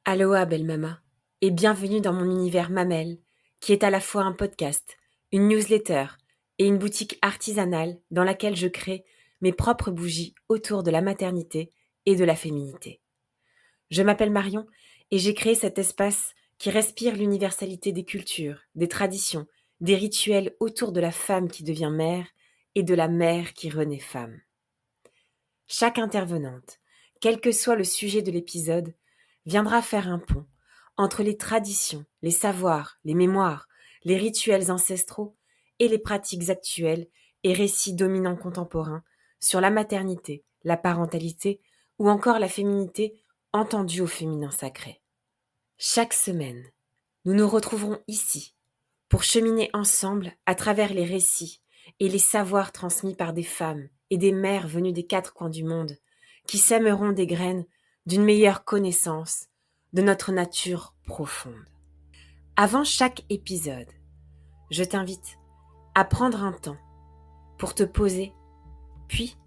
Aloha belle mama, et bienvenue dans mon univers Mamelle, qui est à la fois un podcast, une newsletter et une boutique artisanale dans laquelle je crée mes propres bougies autour de la maternité et de la féminité. Je m'appelle Marion et j'ai créé cet espace qui respire l'universalité des cultures, des traditions, des rituels autour de la femme qui devient mère et de la mère qui renaît femme. Chaque intervenante, quel que soit le sujet de l'épisode, viendra faire un pont entre les traditions, les savoirs, les mémoires, les rituels ancestraux et les pratiques actuelles et récits dominants contemporains sur la maternité, la parentalité ou encore la féminité entendue au féminin sacré. Chaque semaine, nous nous retrouverons ici pour cheminer ensemble à travers les récits et les savoirs transmis par des femmes et des mères venues des quatre coins du monde qui sèmeront des graines d'une meilleure connaissance de notre nature profonde. Avant chaque épisode, je t'invite à prendre un temps pour te poser, puis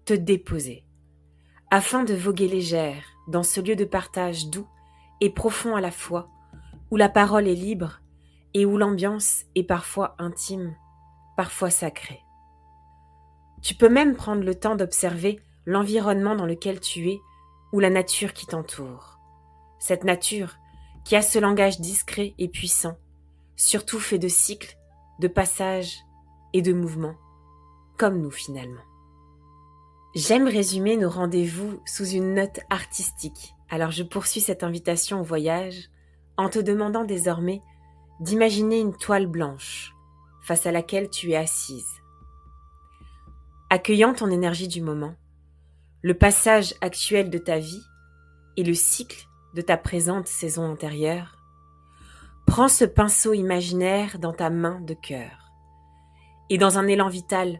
te déposer, afin de voguer légère dans ce lieu de partage doux et profond à la fois, où la parole est libre et où l'ambiance est parfois intime, parfois sacrée. Tu peux même prendre le temps d'observer l'environnement dans lequel tu es ou la nature qui t'entoure. Cette nature qui a ce langage discret et puissant, surtout fait de cycles, de passages et de mouvements, comme nous finalement. J'aime résumer nos rendez-vous sous une note artistique, alors je poursuis cette invitation au voyage en te demandant désormais d'imaginer une toile blanche face à laquelle tu es assise. Accueillant ton énergie du moment, le passage actuel de ta vie et le cycle de ta présente saison antérieure, prends ce pinceau imaginaire dans ta main de cœur et dans un élan vital,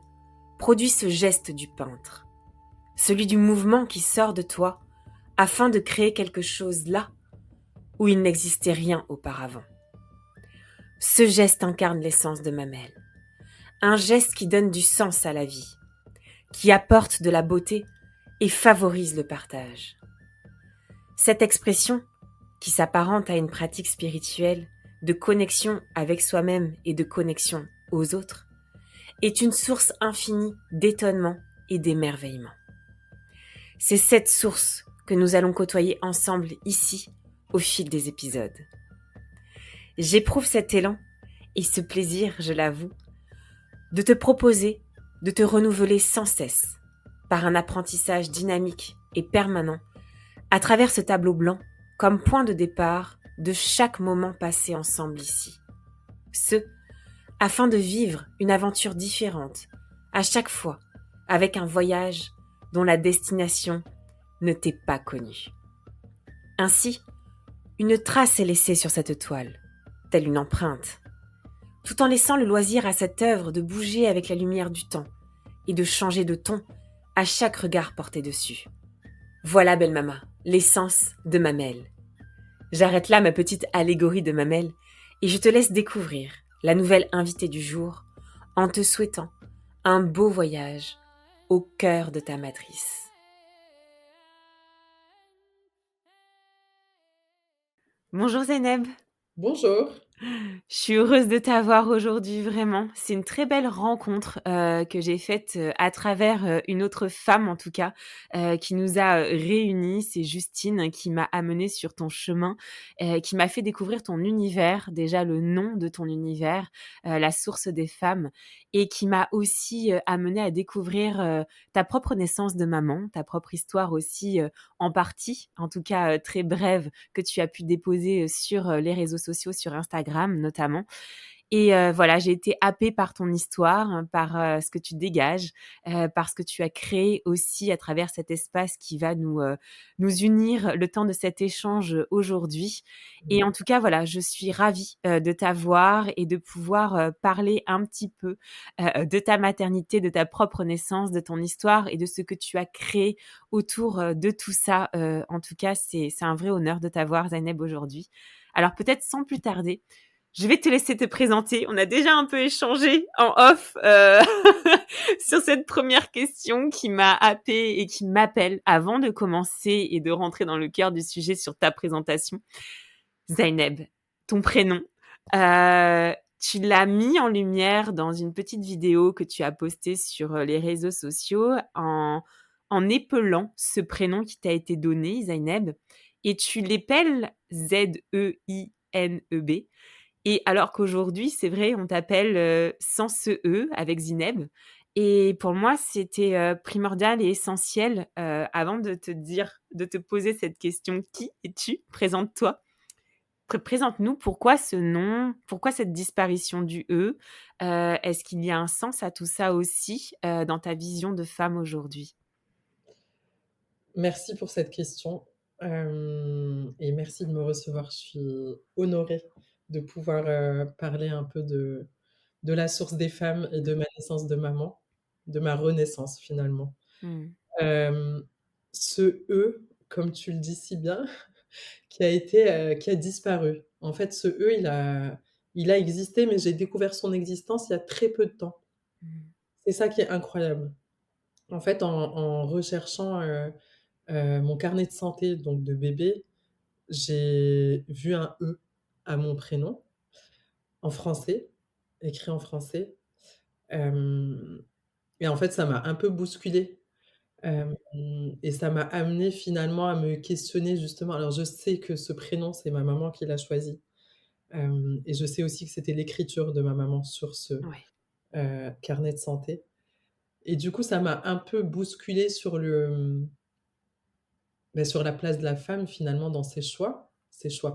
produis ce geste du peintre, celui du mouvement qui sort de toi afin de créer quelque chose là où il n'existait rien auparavant. Ce geste incarne l'essence de Mamelle, un geste qui donne du sens à la vie, qui apporte de la beauté et favorise le partage. Cette expression, qui s'apparente à une pratique spirituelle de connexion avec soi-même et de connexion aux autres, est une source infinie d'étonnement et d'émerveillement. C'est cette source que nous allons côtoyer ensemble ici au fil des épisodes. J'éprouve cet élan et ce plaisir, je l'avoue, de te proposer de te renouveler sans cesse par un apprentissage dynamique et permanent à travers ce tableau blanc comme point de départ de chaque moment passé ensemble ici. Ce, afin de vivre une aventure différente à chaque fois avec un voyage dont la destination ne t'est pas connue. Ainsi, une trace est laissée sur cette toile, telle une empreinte, tout en laissant le loisir à cette œuvre de bouger avec la lumière du temps et de changer de ton à chaque regard porté dessus. Voilà, belle mama, l'essence de Mamelle. J'arrête là ma petite allégorie de Mamelle et je te laisse découvrir la nouvelle invitée du jour en te souhaitant un beau voyage au cœur de ta matrice. Bonjour Zeynep. Bonjour. Je suis heureuse de t'avoir aujourd'hui, vraiment. C'est une très belle rencontre que j'ai faite à travers une autre femme, en tout cas, qui nous a réunis. C'est Justine qui m'a amenée sur ton chemin, qui m'a fait découvrir ton univers, déjà le nom de ton univers, la source des femmes, et qui m'a aussi amenée à découvrir ta propre naissance de maman, ta propre histoire aussi en partie, en tout cas très brève, que tu as pu déposer sur les réseaux sociaux, sur Instagram notamment. Et voilà, j'ai été happée par ton histoire, hein, par, ce que tu dégages, par ce que tu as créé aussi à travers cet espace qui va nous unir le temps de cet échange, aujourd'hui. Et en tout cas, voilà, je suis ravie, de t'avoir et de pouvoir, parler un petit peu, de ta maternité, de ta propre naissance, de ton histoire et de ce que tu as créé autour, de tout ça. En tout cas, c'est un vrai honneur de t'avoir, Zaineb, aujourd'hui. Alors peut-être sans plus tarder, je vais te laisser te présenter. On a déjà un peu échangé en off, sur cette première question qui m'a happée et qui m'appelle avant de commencer et de rentrer dans le cœur du sujet sur ta présentation. Zaineb, ton prénom, tu l'as mis en lumière dans une petite vidéo que tu as postée sur, les réseaux sociaux en épelant ce prénom qui t'a été donné, Zaineb, et tu l'épelles Zeneb. Et alors qu'aujourd'hui, c'est vrai, on t'appelle, sans ce E, avec Zineb. Et pour moi, c'était, primordial et essentiel, avant de te poser cette question: «Qui es-tu?» Présente-toi. Présente-nous pourquoi ce nom? Pourquoi cette disparition du E? Est-ce qu'il y a un sens à tout ça aussi, dans ta vision de femme aujourd'hui? Merci pour cette question, et merci de me recevoir. Je suis honorée de pouvoir, parler un peu de la source des femmes et de ma naissance de maman, de ma renaissance finalement. Mmh. Hem, Ce E, comme tu le dis si bien, qui a disparu. En fait, ce E, il a existé, mais j'ai découvert son existence il y a très peu de temps. Mmh. C'est ça qui est incroyable. En fait, en recherchant, mon carnet de santé, donc de bébé, j'ai vu un E à mon prénom, en français, écrit en français, hem et en fait, ça m'a un peu bousculée, hem et ça m'a amenée finalement à me questionner justement. Alors je sais que ce prénom, c'est ma maman qui l'a choisi, et je sais aussi que c'était l'écriture de ma maman sur ce, Ouais. carnet de santé et du coup, ça m'a un peu bousculée sur sur la place de la femme finalement dans ses choix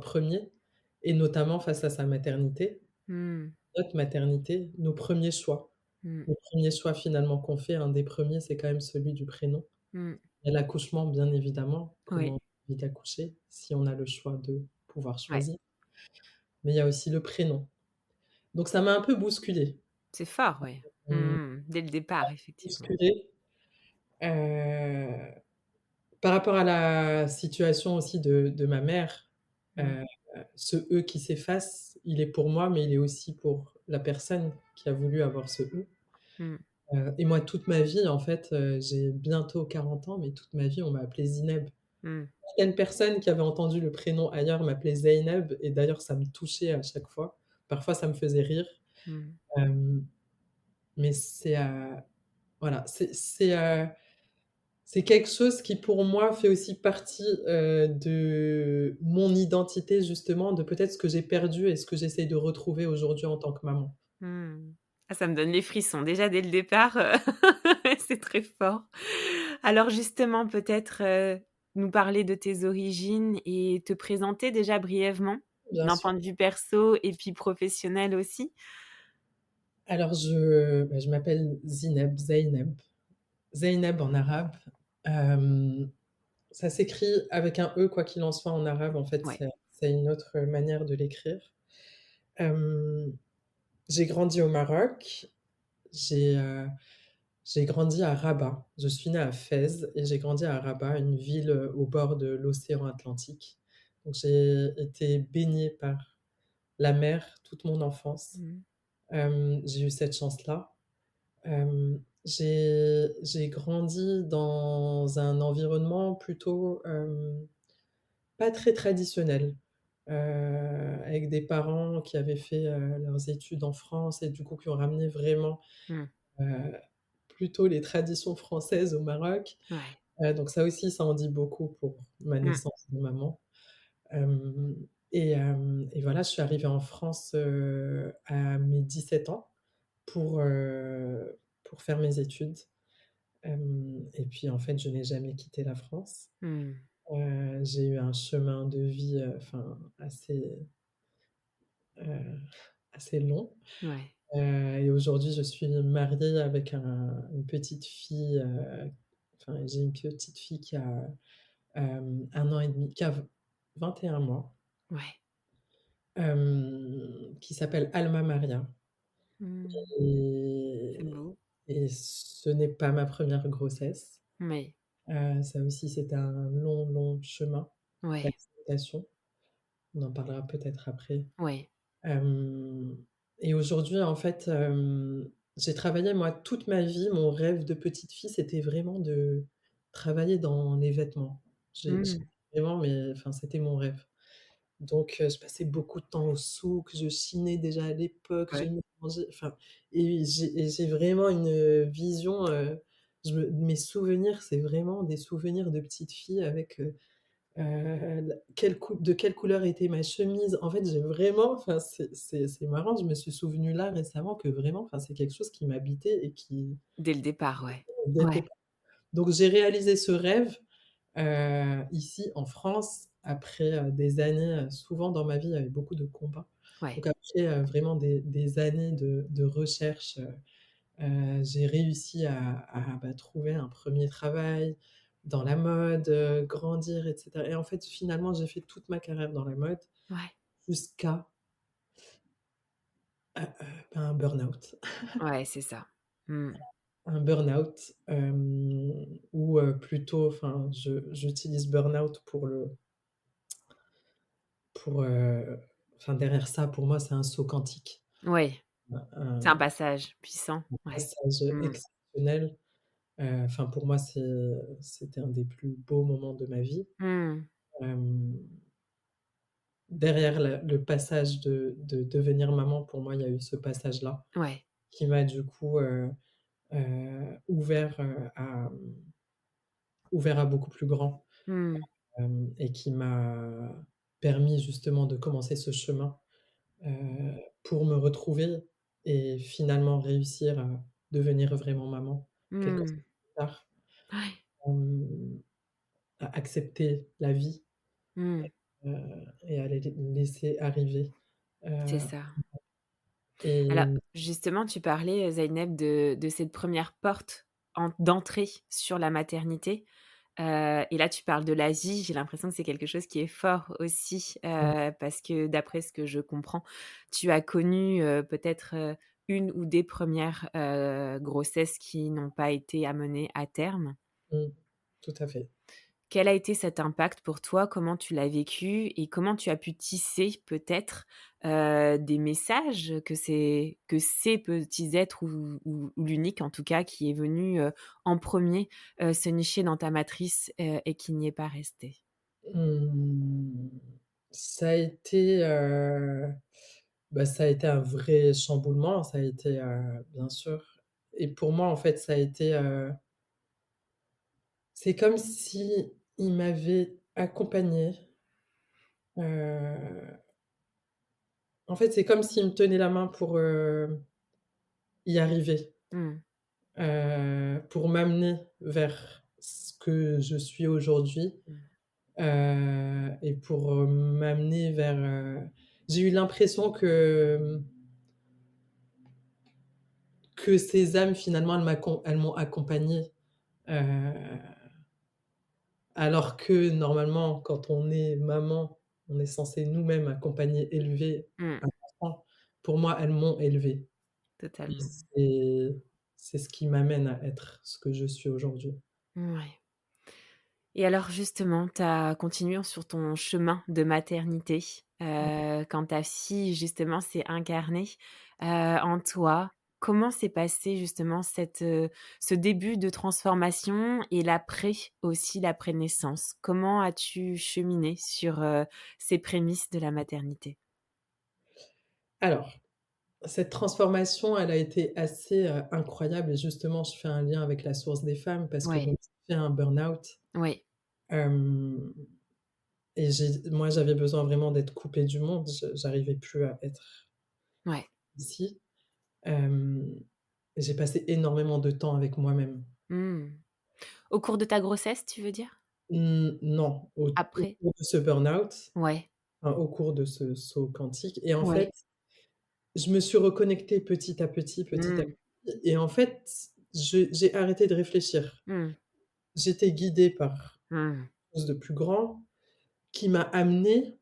premiers et notamment face à sa maternité, Mmh. notre maternité, nos premiers choix. Mmh. Le premier choix finalement qu'on fait, un des premiers, c'est quand même celui du prénom. Mmh. Il y a l'accouchement bien évidemment, comment Oui. on a envie d'accoucher, si on a le choix de pouvoir Ouais. choisir, mais il y a aussi le prénom. Donc ça m'a un peu bousculée, C'est fort, ouais. mmh, Mmh. Dès le départ, effectivement. bousculée, heu, par rapport à la situation aussi de ma mère, Mmh. heu, ce E qui s'efface, il est pour moi, mais il est aussi pour la personne qui a voulu avoir ce E. Mmh. Et moi, toute ma vie, en fait, j'ai bientôt 40 ans, mais toute ma vie, on m'a appelée Zineb. Mmh. Certaines personnes qui avaient entendu le prénom ailleurs m'appelaient Zeynep et d'ailleurs, ça me touchait à chaque fois. Parfois, ça me faisait rire, Mmh. hem, mais voilà, c'est quelque chose qui, pour moi, fait aussi partie, de mon identité, justement, de peut-être ce que j'ai perdu et ce que j'essaye de retrouver aujourd'hui en tant que maman. Mmh. Ah, ça me donne les frissons. Déjà dès le départ, c'est très fort. Alors justement, peut-être, nous parler de tes origines et te présenter déjà brièvement, Bien d'un sûr. point de vue perso et puis professionnel aussi? Alors je m'appelle Zeynep. Zeynep en arabe, hem, ça s'écrit avec un E quoi qu'il en soit en arabe, en fait, Ouais. c'est une autre manière de l'écrire. Hem, j'ai grandi au Maroc, j'ai, heu, j'ai grandi à Rabat. Je suis née à Fès et j'ai grandi à Rabat, une ville, au bord de l'océan Atlantique. Donc j'ai été baignée par la mer toute mon enfance. Mmh. J'ai eu cette chance-là. J'ai grandi dans un environnement plutôt, pas très traditionnel, avec des parents qui avaient fait, leurs études en France et du coup qui ont ramené vraiment, Mmh. heu, plutôt les traditions françaises au Maroc. Ouais. Donc ça aussi, ça en dit beaucoup pour ma Mmh. naissance de maman. Hem et voilà, je suis arrivée en France, à mes 17 ans pour faire mes études. Et puis en fait, je n'ai jamais quitté la France. Mmh. J'ai eu un chemin de vie, enfin assez, heu, assez long, Ouais. et aujourd'hui, je suis mariée avec une petite fille, enfin, j'ai une petite fille qui a, 1 an et demi, qui a 21 mois, Ouais. qui s'appelle Alma Maria, Mmh. C'est et beau. ce n'est pas ma première grossesse. Oui. Ça aussi, c'était un long, long chemin Ouais. d'acceptation. On en parlera peut-être après. Ouais. Hem Et aujourd'hui, en fait, j'ai travaillé moi toute ma vie. Mon rêve de petite fille, c'était vraiment de travailler dans les vêtements. J'ai Mmh. vraiment, mais enfin, c'était mon rêve. Donc je passais beaucoup de temps au souk, je chinais déjà à l'époque, je Ouais. mélangeais, enfin, et j'ai vraiment une, vision, mes souvenirs, c'est vraiment des souvenirs de petite fille avec, la quelle couleur était ma chemise. En fait, j'ai vraiment, enfin, c'est marrant, je me suis souvenue là récemment que vraiment, enfin, c'est quelque chose qui m'habitait et qui Dès le départ, ouais. dès le Ouais. départ. Donc j'ai réalisé ce rêve, ici en France après, des années, souvent dans ma vie, il y avait beaucoup de combats. Ouais. Donc après, vraiment des années de recherche, j'ai réussi bah, trouver un premier travail dans la mode, grandir et cetera, et en fait, finalement, j'ai fait toute ma carrière dans la mode Ouais. jusqu'à, un burn-out. Ouais, c'est ça. Mmh. Un burn-out, ou plutôt, enfin, j'utilise burn-out pour, enfin, derrière ça, pour moi, c'est un saut quantique, Ouais. C'est un un passage puissant. Ouais. passage Mmh. exceptionnel. Enfin, pour moi, c'était un des plus beaux moments de ma vie. Mmh. Hem, Derrière le passage de devenir maman, pour moi, il y a eu ce passage-là Ouais. qui m'a du coup, ouvert, ouvert à beaucoup plus grand, Mmh. et qui m'a permis justement de commencer ce chemin, pour me retrouver et finalement réussir à devenir vraiment maman quelques Mmh. années plus tard, Ouais. hem, à accepter la vie, Mmh. et à les laisser arriver, C'est heu ça. Alors, et justement, tu parlais, Zeynep, de cette première porte d'entrée sur la maternité, et là, tu parles de l'Asie. J'ai l'impression que c'est quelque chose qui est fort aussi, mmh, parce que d'après ce que je comprends, tu as connu, peut-être, une ou des premières grossesses qui n'ont pas été amenées à terme. mmh, tout à fait. Quel a été cet impact pour toi? Comment tu l'as vécu et comment tu as pu tisser peut-être, des messages que ces petits êtres ou l'unique en tout cas qui est venu, en premier se nicher dans ta matrice, et qui n'y est pas resté? Mmh, ça a été, bah, ça a été un vrai chamboulement, ça a été, bien sûr, et pour moi, en fait, ça a été, c'est comme si il m'avait accompagnée, heu, en fait, c'est comme s'il me tenait la main pour, y arriver, Mmh. pour m'amener vers ce que je suis aujourd'hui, Mmh. et pour, m'amener vers, j'ai eu l'impression que ces âmes finalement elles m'ont accompagnée, heu, alors que normalement quand on est maman, on est censé nous-mêmes accompagner, élever Mmh. un enfant. Pour moi, elles m'ont élevée, et Totalement. c'est ce qui m'amène à être ce que je suis aujourd'hui. Ouais. Et alors justement, tu as continué sur ton chemin de maternité, quand ta fille justement s'est incarnée, en toi. Comment s'est passé justement ce début de transformation et l'après aussi, l'après-naissance? Comment as-tu cheminé sur, ces prémices de la maternité? Alors, cette transformation, elle a été assez, incroyable, et justement je fais un lien avec la source des femmes parce que Ouais, donc j'ai fait un burn-out, ouais, hem et moi j'avais besoin vraiment d'être coupée du monde, j'arrivais plus à être ouais. ici. Hem, j'ai passé énormément de temps avec moi-même. Mmh. Au cours de ta grossesse, tu veux dire? Non, au Après? cours de ce burn-out, Ouais, enfin au cours de ce saut quantique, et en fait, ouais. je me suis reconnectée petit à Mmh. petit et en fait, j'ai arrêté de réfléchir. Mmh. J'étais guidée par Mmh. quelque chose de plus grand qui m'a amenée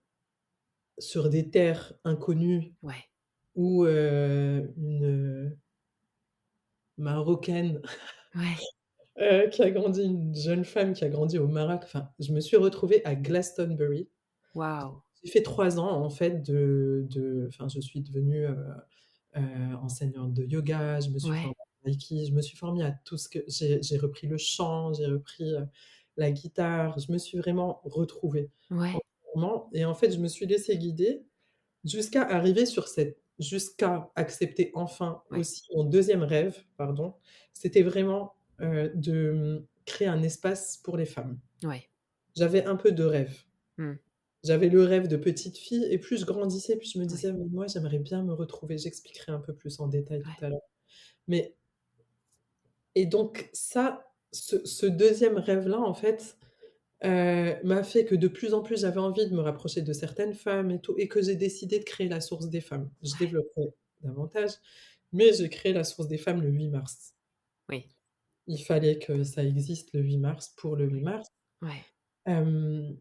sur des terres inconnues Ouais. où, une Marocaine, Ouais. qui a grandi une jeune femme qui a grandi au Maroc, enfin, je me suis retrouvée à Glastonbury. Waouh! J'ai fait 3 ans en fait enfin, je suis devenue, enseignante de yoga, je me suis Ouais. formée en reiki, je me suis formée à tout ce que j'ai repris le chant, j'ai repris, la guitare, je me suis vraiment retrouvée Ouais. entièrement et en fait, je me suis laissée guider jusqu'à accepter enfin Ouais. aussi mon deuxième rêve, pardon, c'était vraiment, de, créer un espace pour les femmes. Ouais. J'avais un peu 2 rêves. Mmh. J'avais le rêve de petite fille et plus je grandissais, plus je me Ouais. disais: «Mais moi, j'aimerais bien me retrouver». J'expliquerai un peu plus en détail tout Ouais. à l'heure. Mais et donc ça, ce 2e rêve-là, en fait, m'a fait que de plus en plus, j'avais envie de me rapprocher de certaines femmes et tout et que j'ai décidé de créer la Source des femmes. Je Ouais. développerai davantage, mais j'ai créé la Source des femmes le 8 mars. Oui. Il fallait que ça existe le 8 mars pour le 8 Oui. mars. Ouais. Hem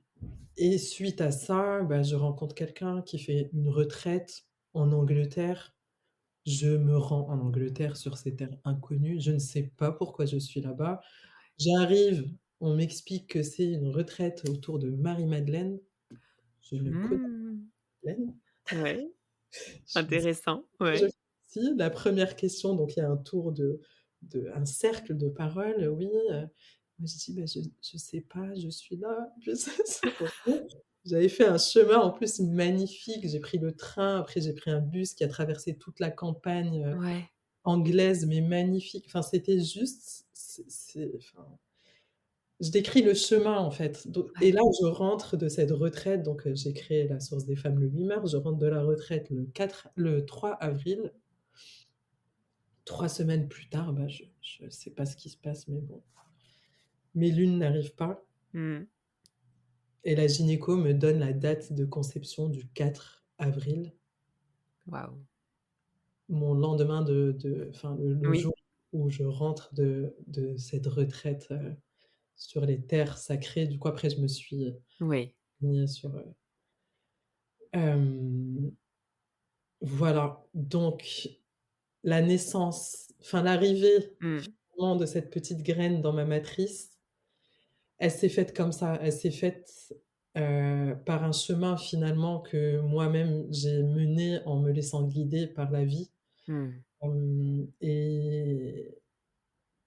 Et suite à ça, bah, je rencontre quelqu'un qui fait une retraite en Angleterre. Je me rends en Angleterre sur ces terres inconnues. Je ne sais pas pourquoi je suis là-bas. J'arrive, on m'explique que c'est une retraite autour de Marie-Madeleine. Je ne connais Mmh. pas Madeleine. Ouais. Je me dis: Intéressant. «Qu'est-ce que je Ouais. fais ici?» La première question, donc il y a un tour un cercle de paroles. Oui, moi je dis: «Bah, je sais pas, je suis là, je sais c'est pour rien». J'avais fait un chemin en plus magnifique. J'ai pris le train, après j'ai pris un bus qui a traversé toute la campagne, Ouais. anglaise, mais magnifique. Enfin, c'était juste enfin, je décris le chemin, en fait. Et Ouais. là, je rentre de cette retraite, donc j'ai créé la Source des femmes le 8 mars. Je rentre de la retraite le 3 avril. 3 semaines plus tard, bah, je sais pas ce qui se passe, mais bon, mes lunes n'arrivent pas Mmh. et la gynéco me donne la date de conception du 4 avril, Waouh. mon lendemain enfin, le Oui. jour où je rentre de cette retraite, sur les terres sacrées. Du coup, après, je me suis Oui. mise sur, hem, voilà, donc la naissance, enfin l'arrivée Mmh. finalement de cette petite graine dans ma matrice, elle s'est faite comme ça. Elle s'est faite, par un chemin finalement que moi-même j'ai mené en me laissant guider par la vie, Mmh. hem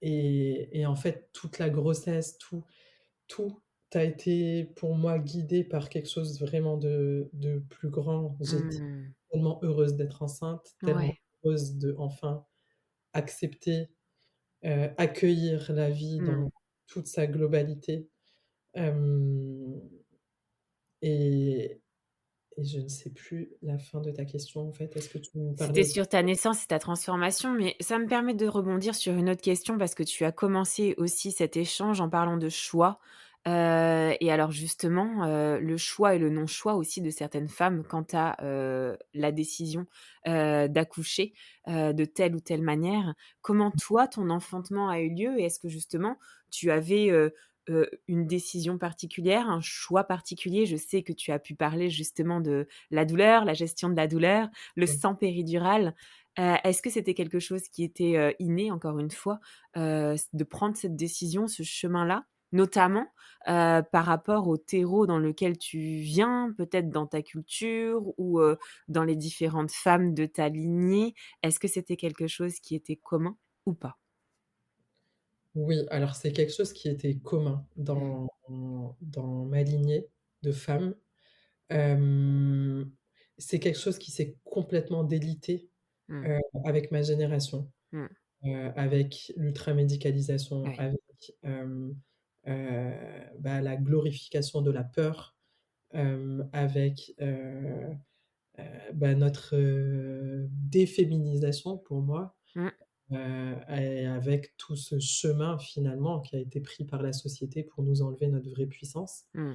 et en fait toute la grossesse, tout a été pour moi guidé par quelque chose vraiment de plus grand. J'étais Mmh. tellement heureuse d'être enceinte, tellement Ouais. heureuse de enfin accepter, accueillir la vie Mmh. dans toute sa globalité, hem et et je ne sais plus la fin de ta question, en fait. Est-ce que tu me C'était parlais sur ta naissance et ta transformation, mais ça me permet de rebondir sur une autre question parce que tu as commencé aussi cet échange en parlant de choix, et alors justement, le choix et le non-choix aussi de certaines femmes quant à, la décision, d'accoucher, de telle ou telle manière. Comment toi, ton enfantement a eu lieu et est-ce que justement tu avais, une décision particulière, un choix particulier? Je sais que tu as pu parler justement de la douleur, la gestion de la douleur, le sang péridural, est-ce que c'était quelque chose qui était, inné encore une fois, de prendre cette décision, ce chemin-là? Notamment, par rapport au terreau dans lequel tu viens, peut-être dans ta culture ou, dans les différentes femmes de ta lignée. Est-ce que c'était quelque chose qui était commun ou pas? Oui, alors c'est quelque chose qui était commun Mmh. dans ma lignée de femmes. Hem, c'est quelque chose qui s'est complètement délité, Mmh. heu, avec ma génération, Mmh. avec l'ultramédicalisation, Ouais. avec, bah, la glorification de la peur, avec, bah, notre, déféminisation pour moi, Mmh. et avec tout ce chemin finalement qui a été pris par la société pour nous enlever notre vraie puissance. Mmh.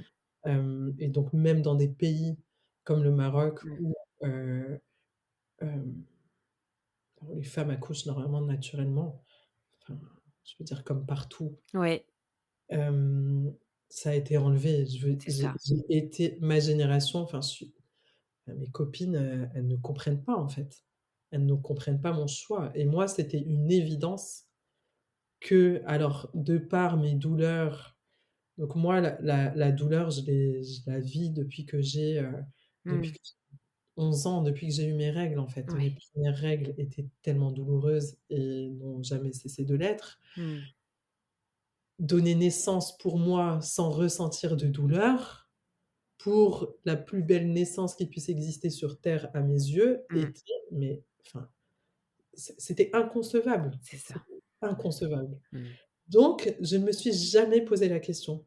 Et donc même dans des pays comme le Maroc Mmh. où, heu, hem les femmes accouchent normalement naturellement, enfin, je veux dire comme partout. Ouais, Hem, Ça a été enlevé. Je veux c'est j'ai ça. j'ai été ma génération, enfin mes copines, elles ne comprennent pas, en fait. Elles ne comprennent pas mon choix et moi, c'était une évidence que alors de par mes douleurs, donc moi la douleur, je la vis depuis Mmh. que j'ai 11 ans, depuis que j'ai eu mes règles, en fait. Mes Ouais. premières règles étaient tellement douloureuses et n'ont jamais cessé de l'être. Mmh. Donner naissance pour moi sans ressentir de douleur, pour la plus belle naissance qui puisse exister sur terre à mes yeux, Mmh. était mais enfin, c'était inconcevable. C'est ça. C'était inconcevable. Mmh. Donc je ne me suis jamais posé la question.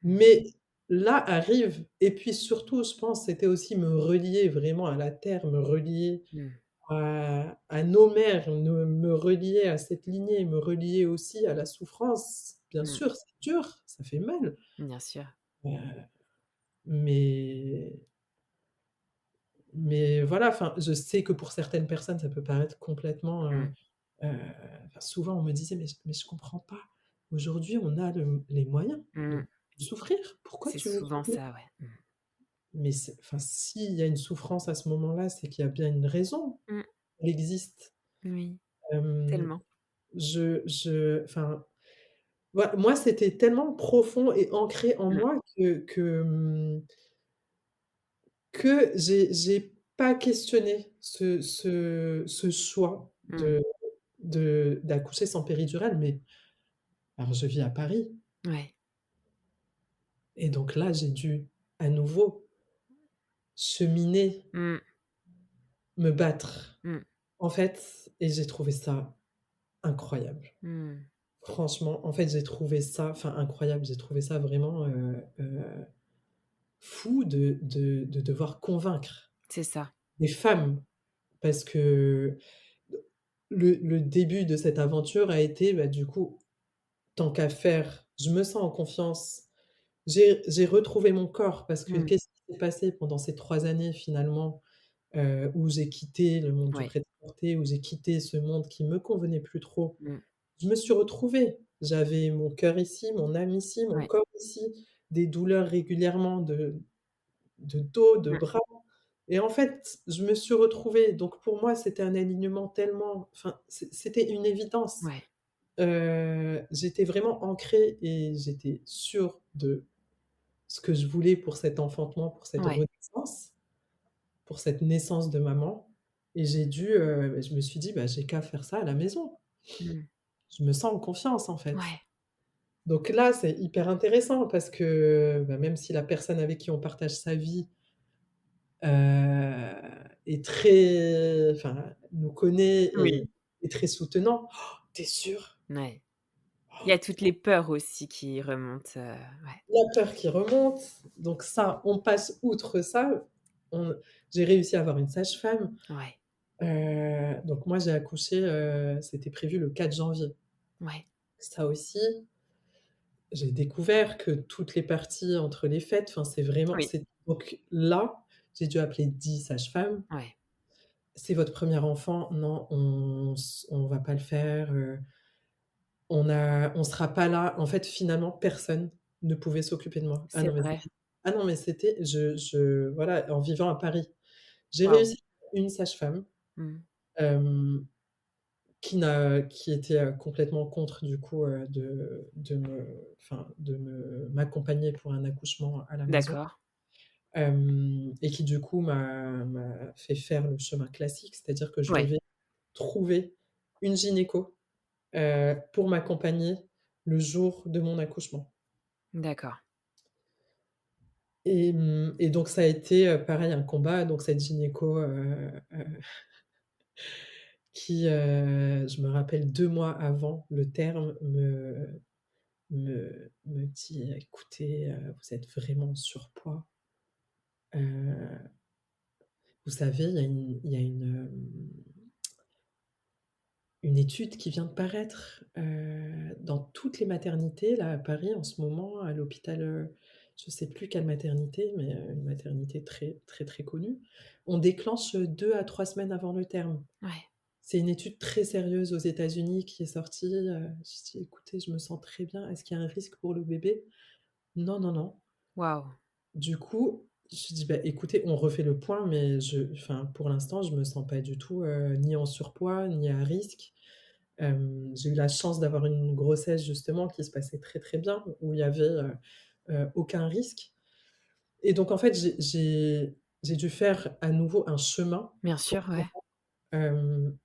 Mmh. Mais là arrive et puis surtout, je pense, c'était aussi me relier vraiment à la terre, me relier Mmh. à nos mères, me relier à cette lignée, me relier aussi à la souffrance. Bien Mmh. sûr, c'est dur, ça fait mal, Bien sûr. heu, mais voilà, enfin, je sais que pour certaines personnes, ça peut paraître complètement, Mmh. heu, enfin, souvent on me disait: mais je comprends pas. Aujourd'hui, on a les moyens de Mmh. souffrir. Pourquoi C'est tu veux souvent souffrir? ça, ouais. Mmh. Mais enfin, s'il y a une souffrance à ce moment-là, c'est qu'il y a bien une raison. Mmh. Elle existe. Oui, Hem, tellement. enfin, moi, c'était tellement profond et ancré en Mmh. moi que j'ai pas questionné ce choix Mmh. d'accoucher sans péridurale, mais alors je vis à Paris Ouais. et donc là, j'ai dû à nouveau cheminer, Mmh. me battre, Mmh. en fait et j'ai trouvé ça incroyable. Mmh. Franchement, en fait, j'ai trouvé ça enfin incroyable, j'ai trouvé ça vraiment, fou de devoir convaincre C'est ça. des femmes parce que le début de cette aventure a été, bah, du coup, tant qu'à faire, je me sens en confiance. J'ai retrouvé mon corps parce que Mmh. qu'est-ce qui s'est passé pendant ces 3 années finalement, où j'ai quitté le monde du Ouais. prêt-à-porter, où j'ai quitté ce monde qui me convenait plus trop. Mmh. Je me suis retrouvée. J'avais mon cœur ici, mon âme ici, mon Ouais. corps ici, des douleurs régulièrement de dos, de Mmh. bras et en fait, je me suis retrouvée. Donc pour moi, c'était un alignement tellement enfin, c'était une évidence. Ouais. J'étais vraiment ancrée et j'étais sûre de ce que je voulais pour cet enfantement, pour cette Ouais. renaissance, pour cette naissance de maman et je me suis dit: «Bah, j'ai qu'à faire ça à la maison». Mmh. Je me sens en confiance, en fait. Ouais. Donc là, c'est hyper intéressant parce que, bah, même si la personne avec qui on partage sa vie, est très enfin, nous connaît Oui. et est très soutenant. «Tu es sûre? Ouais. Il y Oh, a toutes les peurs aussi qui remontent, ouais. la peur qui remonte, donc ça, on passe outre ça. On J'ai réussi à avoir une sage-femme, Ouais. donc moi j'ai accouché, c'était prévu le 4 janvier. Ouais. Ça aussi, j'ai découvert que toutes les parties entre les fêtes, enfin c'est vraiment Oui. c'est donc là, j'ai dû appeler 10 sages-femmes. Ouais. «C'est votre premier enfant? Non, on va pas le faire, on sera pas là». En fait, finalement, personne ne pouvait s'occuper de moi. C'est vrai. Ah non, mais c'était voilà, en vivant à Paris. J'ai Waouh. réussi une sage-femme, Mmh. hem, qui était, complètement contre du coup, de m'accompagner pour un accouchement à la maison, D'accord. et qui du coup m'a fait faire le chemin classique, c'est-à-dire que je Ouais. devais trouver une gynéco, pour m'accompagner le jour de mon accouchement D'accord. et donc ça a été, pareil un combat. Donc cette gynéco, je me rappelle 2 mois avant le terme me dit: «Écoutez, vous êtes vraiment en surpoids. Heu, vous savez, une étude qui vient de paraître, dans toutes les maternités là à Paris en ce moment, à l'hôpital, je sais plus quelle maternité, mais, une maternité très, très, très connue. On déclenche, 2 à 3 semaines avant le terme. Ouais. C'est une étude très sérieuse aux États-Unis qui est sortie, j'ai dit: «Écoutez, je me sens très bien, est-ce qu'il y a un risque pour le bébé?» «Non, non, non». Waouh! Du coup, je dis: «Bah, écoutez, on refait le point, mais pour l'instant, je me sens pas du tout, ni en surpoids, ni à risque». J'ai eu la chance d'avoir une grossesse justement qui se passait très, très bien, où il y avait, aucun risque et donc en fait, j'ai dû faire à nouveau un chemin Bien pour sûr, ouais. hem,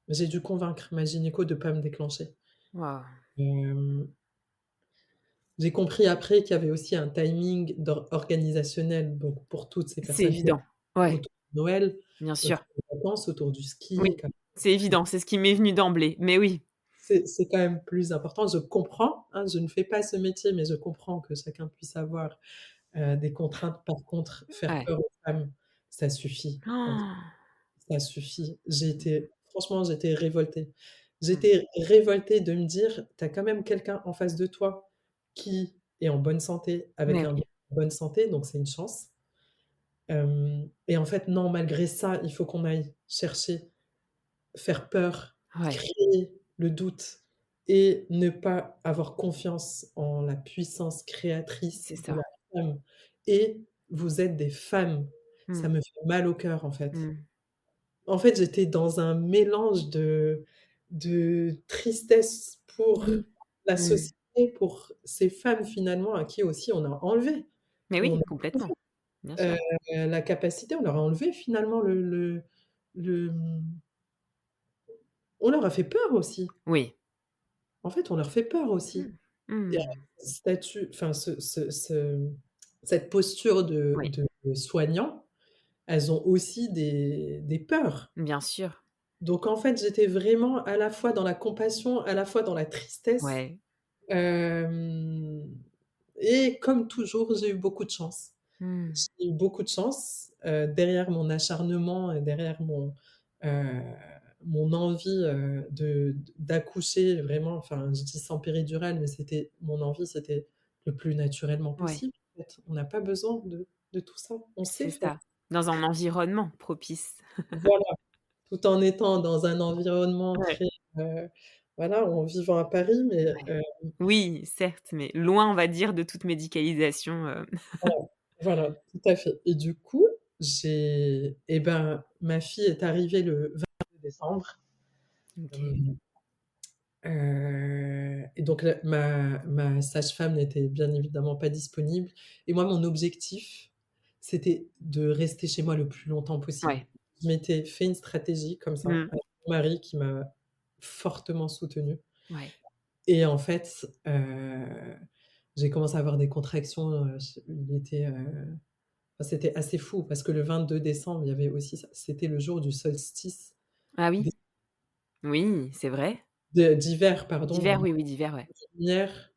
j'ai dû convaincre ma gynéco de pas me déclencher. Waouh! Hem, j'ai compris après qu'il y avait aussi un timing organisationnel, donc pour toutes ces C'est personnes qui évident. Ouais, autour de Noël, bien autour sûr. des vacances, autour du Oui, ski, comme c'est donc évident, c'est ce qui m'est venu d'emblée, mais oui. c'est quand même plus important. Je comprends, hein, je ne fais pas ce métier, mais je comprends que chacun puisse avoir, des contraintes. Par contre, faire Ouais. peur aux femmes, ça suffit, en fait, ça suffit. J'étais révoltée. Mmh. J'étais révoltée de me dire: «Tu as quand même quelqu'un en face de toi qui est en bonne santé, avec Mais un oui, bébé en bonne santé, donc c'est une chance». Et en fait, non, malgré ça, il faut qu'on aille chercher, faire peur, ouais, créer le doute et ne pas avoir confiance en la puissance créatrice c'est de la ça. femme et vous êtes des femmes. Ça Mmh. me fait mal au cœur, en fait. Mmh. En fait, j'étais dans un mélange de tristesse pour la Mmh. société, pour ces femmes finalement à qui aussi on a enlevé. Mais On oui, a complètement, bien Heu, sûr. la capacité, on leur a enlevé finalement le, on leur a fait peur aussi. Oui. En fait, on leur fait peur aussi. Mmh. Et Mmh. ce statut, enfin cette posture Oui, de soignant, elles ont aussi des peurs. bien sûr. Donc en fait, j'étais vraiment à la fois dans la compassion, à la fois dans la tristesse, Ouais. hem et comme toujours, j'ai eu beaucoup de chance. Mmh. J'ai eu beaucoup de chance, derrière mon acharnement et derrière heu, mon envie, d'accoucher vraiment, enfin, je dis sans péridurale, mais c'était mon envie, c'était le plus naturellement Ouais, possible, en fait. On n'a pas besoin de tout ça, on sait c'est faire. ça. Dans un environnement propice. Voilà, tout en étant dans un environnement Ouais. très, voilà, en vivant à Paris, mais Ouais. Oui, certes, mais loin, on va dire, de toute médicalisation, voilà, voilà, tout à fait et du coup, ma fille est arrivée le 22 décembre. OK. Hem, et donc ma sage-femme n'était bien évidemment pas disponible et moi, mon objectif, c'était de rester chez moi le plus longtemps possible. Ouais. Je m'étais fait une stratégie comme ça Mmh. avec mon mari qui m'a fortement soutenue Ouais. et en fait, j'ai commencé à avoir des contractions, enfin, c'était assez fou parce que le 22 décembre, il y avait aussi ça, c'était le jour du solstice Ah d'hi oui? Oui, c'est vrai. d'hiver, pardon, D'hiver, donc oui, oui, d'hiver, ouais. la lumière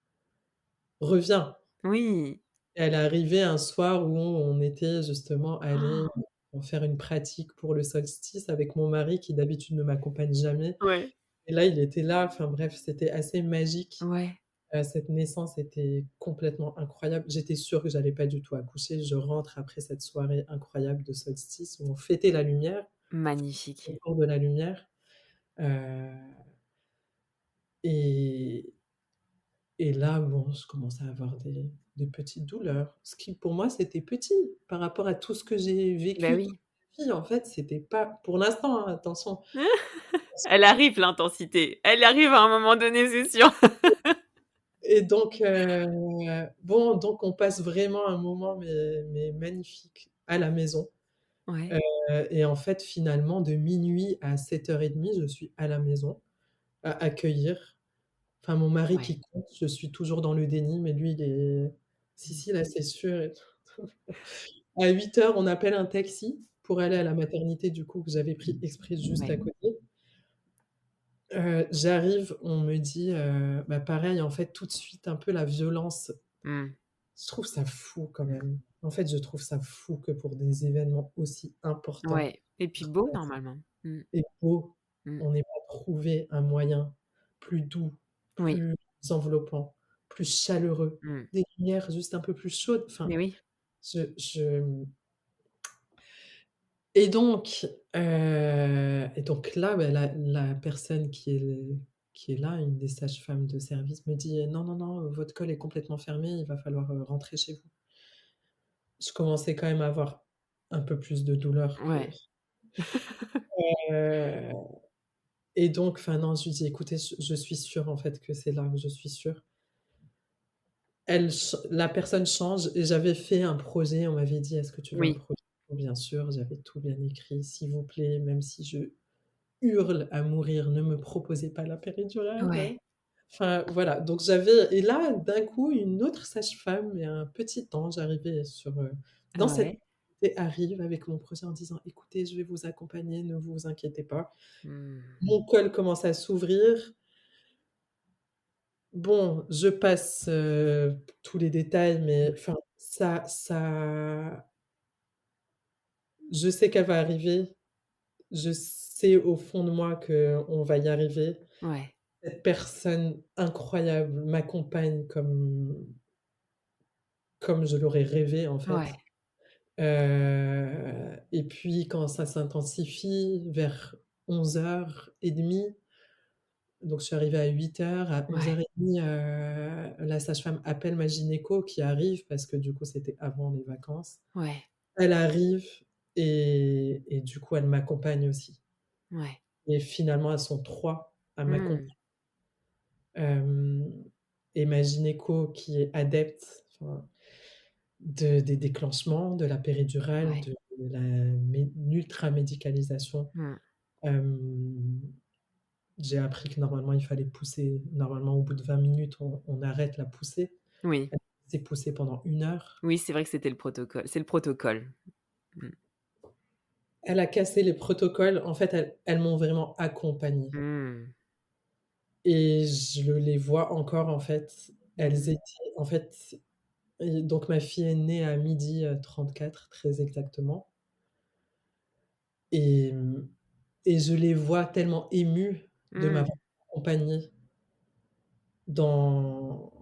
revient. Oui. Elle est arrivée un soir où on était justement allés en faire une pratique pour le solstice avec mon mari qui d'habitude ne m'accompagne jamais Ouais. et là, il était là, enfin bref, c'était assez magique. Ouais. Cette naissance était complètement incroyable. J'étais sûre que j'allais pas du tout accoucher. Je rentre après cette soirée incroyable de solstice où on fêtait la lumière, Magnifique. autour de la lumière, heu et et là, bon, je commençais à avoir des petites douleurs. Ce qui pour moi, c'était petit par rapport à tout ce que j'ai Bah vécu toute oui. ma vie. En fait, c'était pas pour l'instant, hein, attention. Elle arrive l'intensité. Elle arrive à un moment donné, c'est sûr. Et donc bon, donc on passe vraiment un moment mais magnifique à la maison, Ouais. heu et en fait, finalement, de minuit à 7:30, je suis à la maison, à accueillir. Enfin, mon mari Ouais. qui compte, je suis toujours dans le déni, mais lui, il est: «Si, Mmh. si, là, c'est sûr et tout». À 8:00, on appelle un taxi pour aller à la maternité, du coup, que j'avais pris exprès juste Ouais. à côté. J'arrive, on me dit, bah, pareil, en fait, tout de suite, un peu la violence. Mmh. Je trouve ça fou quand même. En fait, je trouve ça fou que pour des événements aussi importants Ouais et puis beau normalement. Mmh. et beaux, Mmh. on n'ait pas trouvé un moyen plus doux, Oui. plus enveloppant, plus chaleureux, Mmh. des lumières juste un peu plus chaudes. Mais Enfin, oui. je et donc là, bah, la personne qui est là, une des sages-femmes de service me dit: «Non, non, non, votre col est complètement fermé, il va falloir, rentrer chez vous». Je commençais quand même à avoir un peu plus de douleur que Ouais. heu et donc enfin non, je lui dis: «Écoutez, je suis sûre en fait que c'est là, je suis sûre». La personne change et j'avais fait un projet, on m'avait dit: «Est-ce que tu veux un Oui. projet?» Bien sûr, j'avais tout bien écrit: «S'il vous plaît, même si je hurle à mourir, ne me proposez pas la péridurale». Ouais. Enfin voilà, donc j'avais et là, d'un coup, une autre sage-femme et un petit ange arrivé dans cette Ouais. et arrive avec mon projet en disant: «Écoutez, je vais vous accompagner, ne vous inquiétez pas». Mmh. Mon col commence à s'ouvrir. Bon, je passe, tous les détails, mais Mmh. enfin, ça je sais qu'elle va arriver. Je sais au fond de moi qu'on va y arriver. Ouais. Cette personne incroyable m'accompagne comme je l'aurais rêvé, en Ouais. fait. Et puis quand ça s'intensifie vers 11:30, donc je suis arrivée à 8:00, à Ouais. 11:30, la sage-femme appelle ma gynéco qui arrive parce que du coup, c'était avant les vacances. Ouais. Elle arrive et du coup, elle m'accompagne aussi Ouais. et finalement, elles sont 3 à Mmh. m'accompagner. Hem Et ma gynéco qui est adepte, enfin, des déclenchements, de la péridurale, Ouais. de la l'ultramédicalisation. Mmh. Hem, j'ai appris que normalement, il fallait pousser normalement, au bout de 20 minutes, on arrête la poussée. Oui. Elle s'est poussée pendant 1 heure. Oui, c'est vrai que c'était le protocole. C'est le protocole. Mmh. Elle a cassé les protocoles. En fait, elles m'ont vraiment accompagnée Mmh. et je les vois encore, en fait. Elles Mmh. étaient en fait et donc ma fille est née à 12:34 très exactement et et je les vois tellement émues de Mmh. m'avoir accompagnée dans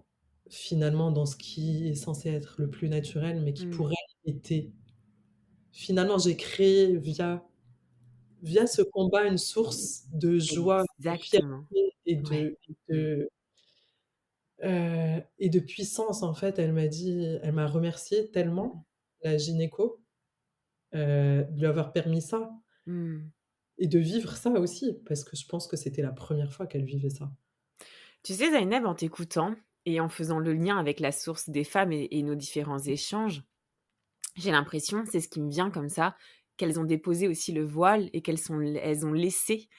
finalement, dans ce qui est censé être le plus naturel, mais qui Mmh. pour elles était finalement, j'ai créé via ce combat une source de joie, de Exactement. fierté Ouais. Mmh. et de puissance, en fait. Elle m'a remerciée Mmh. tellement, la gynéco, de lui avoir permis ça. Mmh. Et de vivre ça aussi, parce que je pense que c'était la première fois qu'elle vivait ça. Tu sais, Zainab, en t'écoutant et en faisant le lien avec la source des femmes et nos différents échanges, j'ai l'impression, c'est ce qui me vient comme ça, qu'elles ont déposé aussi le voile et elles ont laissé,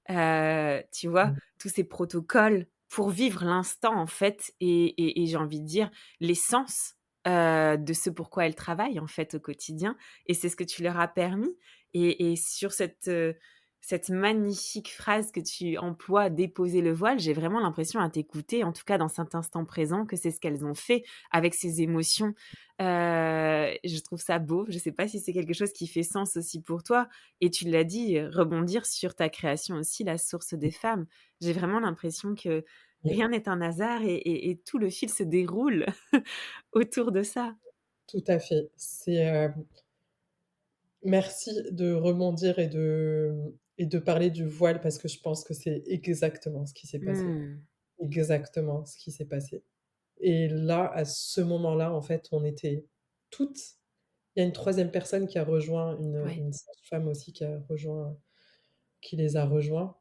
tu vois, Mmh. tous ces protocoles pour vivre l'instant, en fait et j'ai envie de dire l'essence, de ce pourquoi elles travaillent, en fait, au quotidien et c'est ce que tu leur as permis et sur cette magnifique phrase que tu emploies, «déposer le voile», j'ai vraiment l'impression à t'écouter, en tout cas dans cet instant présent, que c'est ce qu'elles ont fait avec ces émotions. Je trouve ça beau. Je sais pas si c'est quelque chose qui fait sens aussi pour toi et tu l'as dit, rebondir sur ta création aussi, La Source des femmes. J'ai vraiment l'impression que Oui, rien n'est un hasard et tout le fil se déroule autour de ça. tout à fait. Merci de rebondir et de parler du voile parce que je pense que c'est exactement ce qui s'est passé. Mmh. Exactement ce qui s'est passé et là, à ce moment-là, en fait, on était toutes il y a une troisième personne qui a rejoint, Ouais, une sage-femme aussi qui les a rejoints.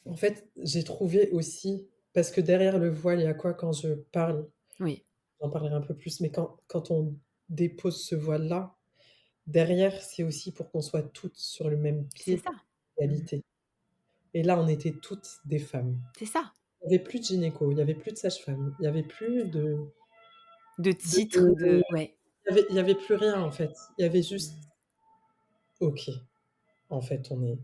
En fait, j'ai trouvé aussi parce que derrière le voile, il y a quoi quand je parle? oui, J'en parlerai un peu plus, mais quand on dépose ce voile-là, derrière, c'est aussi pour qu'on soit toutes sur le même c'est pied ça. Mmh. d'égalité et là, on était toutes des femmes. C'est ça. Il y avait plus de gynéco, il y avait plus de sage-femme, il y avait plus De de titres, de ouais. il y avait plus rien, en fait. Il y avait juste: Mmh. «OK, en fait, on est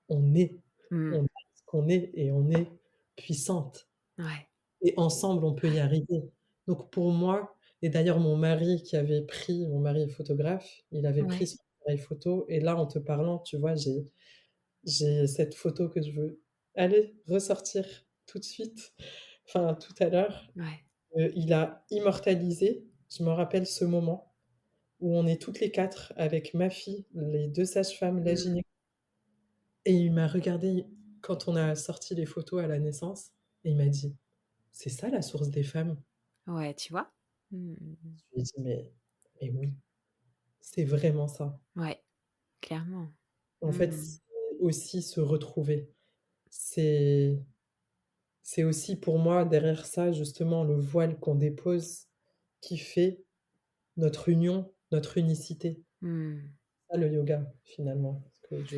Mmh. on est ce qu'on est et on est puissante Ouais, et ensemble, on peut y arriver». Donc pour moi et d'ailleurs mon mari est photographe, il avait pris ouais, son appareil photo et là, en te parlant, tu vois, j'ai cette photo que je veux, allez, ressortir tout de suite, enfin tout à l'heure. ouais. Il a immortalisé, je me rappelle ce moment, où on est toutes les 4 avec ma fille, les 2 sages-femmes, la Mmh. gyné, et il m'a regardé quand on a sorti les photos à la naissance et il m'a dit: «C'est ça la source des femmes?» Ouais, tu vois? Mmh mh, mmh. Je lui ai dit: «Mais oui, c'est vraiment ça». Ouais, clairement. En fait, Mmh. c'est aussi se retrouver. C'est c'est aussi pour moi derrière ça justement le voile qu'on dépose qui fait notre union, notre unicité. Mmh. Ça le yoga finalement, parce que je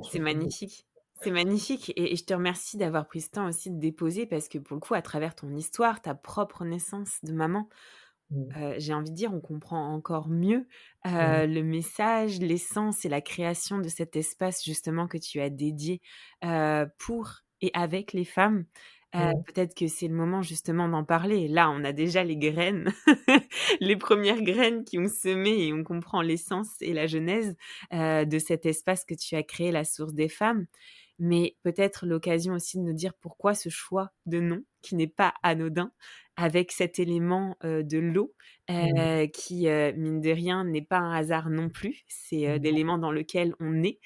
C'est fais beaucoup. magnifique. C'est magnifique et je te remercie d'avoir pris ce temps aussi de déposer parce que pour le coup, à travers ton histoire, ta propre naissance de maman, Mmh, j'ai envie de dire, on comprend encore mieux, mmh, le message, l'essence et la création de cet espace justement que tu as dédié, pour et avec les femmes. mmh, Peut-être que c'est le moment justement d'en parler. Là, on a déjà les graines, les premières graines qui ont semé et on comprend l'essence et la genèse, de cet espace que tu as créé, la source des femmes. Mais peut-être l'occasion aussi de nous dire pourquoi ce choix de nom qui n'est pas anodin, avec cet élément, de l'eau, mmh, qui, mine de rien, n'est pas un hasard non plus. C'est, mmh, l'élément dans lequel on est,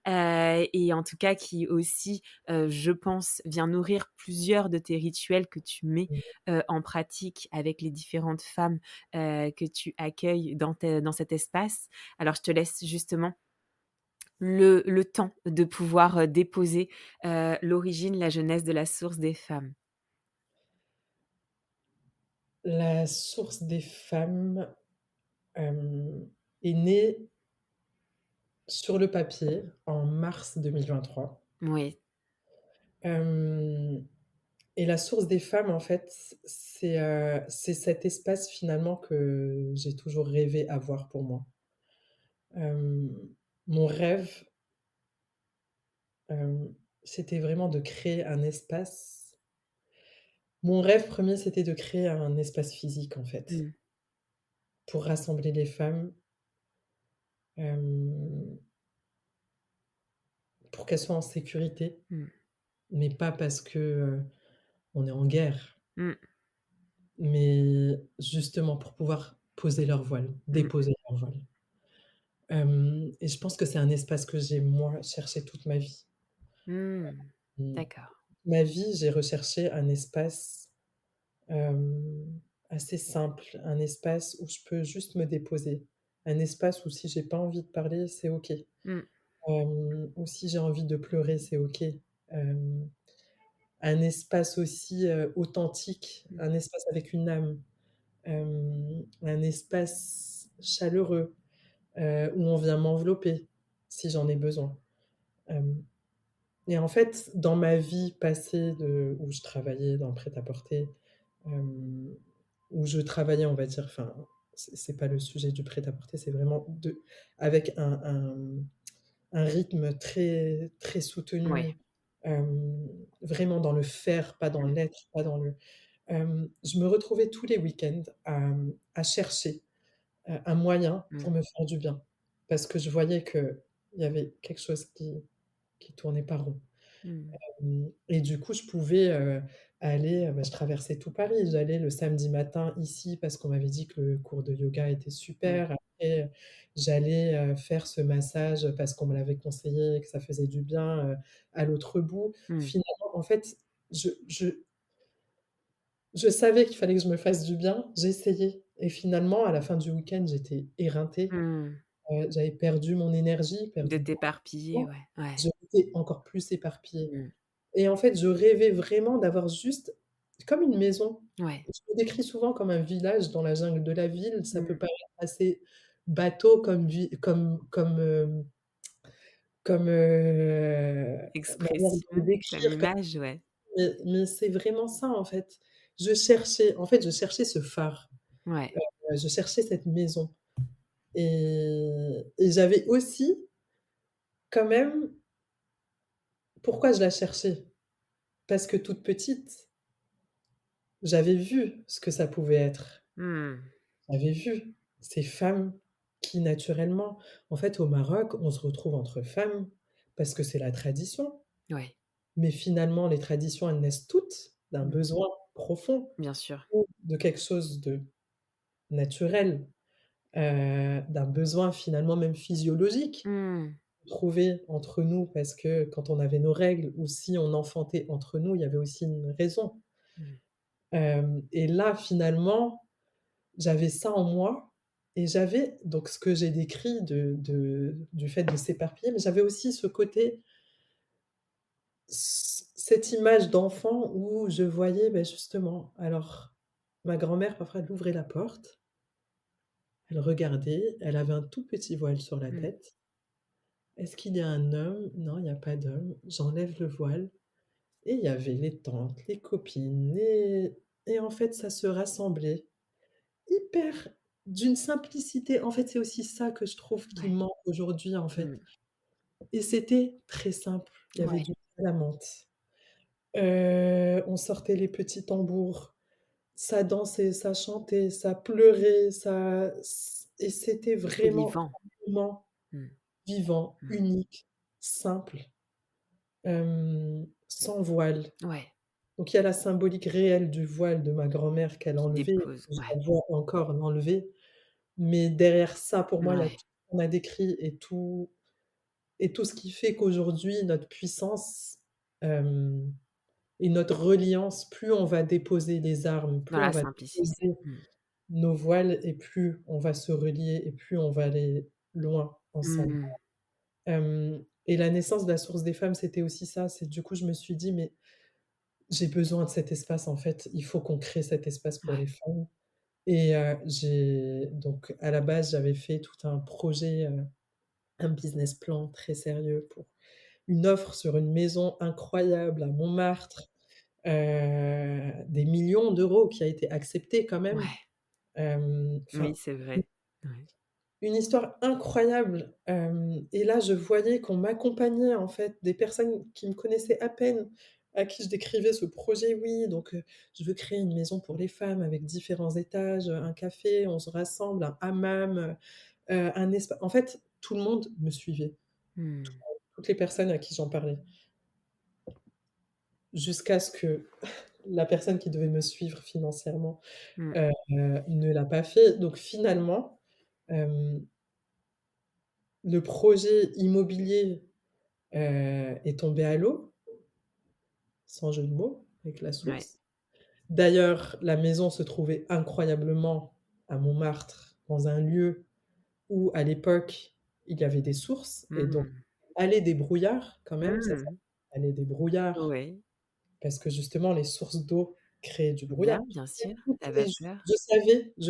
et en tout cas qui aussi, je pense, vient nourrir plusieurs de tes rituels que tu mets, mmh. en pratique avec les différentes femmes, que tu accueilles dans cet espace. Alors je te laisse justement le temps de pouvoir, déposer, l'origine, la jeunesse de la source des femmes. La source des femmes, est née sur le papier en mars 2023. Oui. Hem Et la source des femmes, en fait, c'est cet espace finalement que j'ai toujours rêvé avoir pour moi. Mon rêve, c'était vraiment de créer un espace. Mon rêve premier, c'était de créer un espace physique, en fait, Mmh. pour rassembler les femmes, hem, pour qu'elles soient en sécurité, Mmh. mais pas parce que, on est en guerre, Mmh. mais justement pour pouvoir poser leur voile, Mmh. déposer leur voile. Et je pense que c'est un espace que j'ai, moi, cherché toute ma vie. Mmh. Mmh. D'accord. Ma vie, j'ai recherché un espace, assez simple, un espace où je peux juste me déposer, un espace où si j'ai pas envie de parler, c'est OK, Mmh. où si j'ai envie de pleurer, c'est OK. Un espace aussi, authentique, Mmh. un espace avec une âme, un espace chaleureux, où on vient m'envelopper si j'en ai besoin. Hem Et en fait, dans ma vie passée où je travaillais dans le prêt-à-porter, hem, où je travaillais, on va dire, enfin, c'est pas le sujet du prêt-à-porter, c'est vraiment avec un rythme très très Ouais. soutenu, vraiment dans le faire, pas dans Mmh. l'être, pas dans le je me retrouvais tous les week-ends à chercher, un moyen Mmh. pour me faire du bien. Parce que je voyais qu'il y avait quelque chose qui tournait pas rond. Mmh. Et du coup, je pouvais, aller, bah, je traversais tout Paris. J'allais le samedi matin ici parce qu'on m'avait dit que le cours de yoga était Mmh. super. Après, j'allais, faire ce massage parce qu'on me l'avait conseillé et que ça faisait du bien, à l'autre bout. Mmh. Finalement, en fait, je savais qu'il fallait que je me fasse du bien, j'essayais et finalement, à la fin du week-end, j'étais éreintée, Mmh. j'avais perdu mon énergie, De perdu beaucoup de t'éparpiller, poids. ouais, ouais. Je m'étais encore plus éparpillée. Mmh. Et en fait, je rêvais vraiment d'avoir juste comme une maison. Ouais. Je me décris souvent comme un village dans la jungle de la ville. Ça peut Mmh. paraître assez bateau comme manière de le Expression, comme décrire, image, ouais. mais c'est vraiment ça, en fait. Je cherchais ce phare, Ouais. je cherchais cette maison et j'avais aussi quand même pourquoi je la cherchais? Parce que toute petite, j'avais vu ce que ça pouvait être. Mmh. J'avais vu ces femmes qui naturellement en fait, au Maroc, on se retrouve entre femmes parce que c'est la tradition, Ouais. mais finalement, les traditions, elles naissent toutes d'un Mmh. besoin profond Bien sûr. ou de quelque chose de naturel. d'un besoin finalement même physiologique, Mmh. trouvé entre nous parce que quand on avait nos règles ou si on enfantait entre nous, il y avait aussi une raison. Mmh. Et là finalement, j'avais ça en moi et j'avais donc ce que j'ai décrit du fait de s'éparpiller, mais j'avais aussi ce côté, cette image d'enfant où je voyais, justement, alors ma grand-mère parfois elle ouvrait la porte, elle regardait, elle avait un tout petit voile sur la Mmh. tête. «Est-ce qu'il y a un homme? Non, il y a pas d'homme». J'enlève le voile et il y avait les tantes, les copines et en fait ça se rassemblait hyper d'une simplicité. En fait, c'est aussi ça que je trouve qui Ouais. manque aujourd'hui, en fait Mmh. et c'était très simple. Il y avait Ouais. du thé à la menthe, on sortait les petits tambours, ça dansait, ça chantait, ça pleurait, ça et c'était C'était vraiment vivant. un moment Mmh. vivant, Mmh. unique, simple, sans voile. Ouais. Donc il y a la symbolique réelle du voile de ma grand-mère qu'elle Qui enlevait, dépose. je Ouais. la vois encore l'enlever, mais derrière ça, pour moi, il y a Ouais. tout ce qu'on a décrit et tout ce qui fait qu'aujourd'hui notre puissance, hem et notre reliance, plus on va déposer les armes, Dans plus on la va simplicité. déposer Mmh. nos voiles et plus on va se relier et plus on va aller loin ensemble. Mmh. Et la naissance de la Source des femmes, c'était aussi ça, c'est du coup, je me suis dit: «Mais j'ai besoin de cet espace, en fait, il faut qu'on crée cet espace pour Ouais. les femmes». Et j'ai donc à la base, j'avais fait tout un projet, un business plan très sérieux pour une offre sur une maison incroyable à Montmartre, des millions d'euros qui a été accepté quand même. Ouais. Oui, Enfin, c'est vrai. Ouais. une histoire incroyable, et là, je voyais qu'on m'accompagnait, en fait, des personnes qui me connaissaient à peine, à qui je décrivais ce projet. Oui, donc je veux créer une maison pour les femmes avec différents étages, un café, on se rassemble, un hammam, un espace. En fait, tout le monde me suivait, Mmh. toutes les personnes à qui j'en parlais, jusqu'à ce que la personne qui devait me suivre financièrement, Mmh. ne l'a pas fait. Donc finalement, hem, le projet immobilier, est tombé à l'eau, sans jeu de mots, avec la Ouais. source. D'ailleurs, la maison se trouvait incroyablement à Montmartre, dans un lieu où, à l'époque, il y avait des sources et donc Mmh. allée des brouillards quand même, ça Mmh. s'appelle allée des brouillards Ouais. parce que justement les sources d'eau créaient du brouillard. Bien sûr, Tout la était juste. vapeur. Je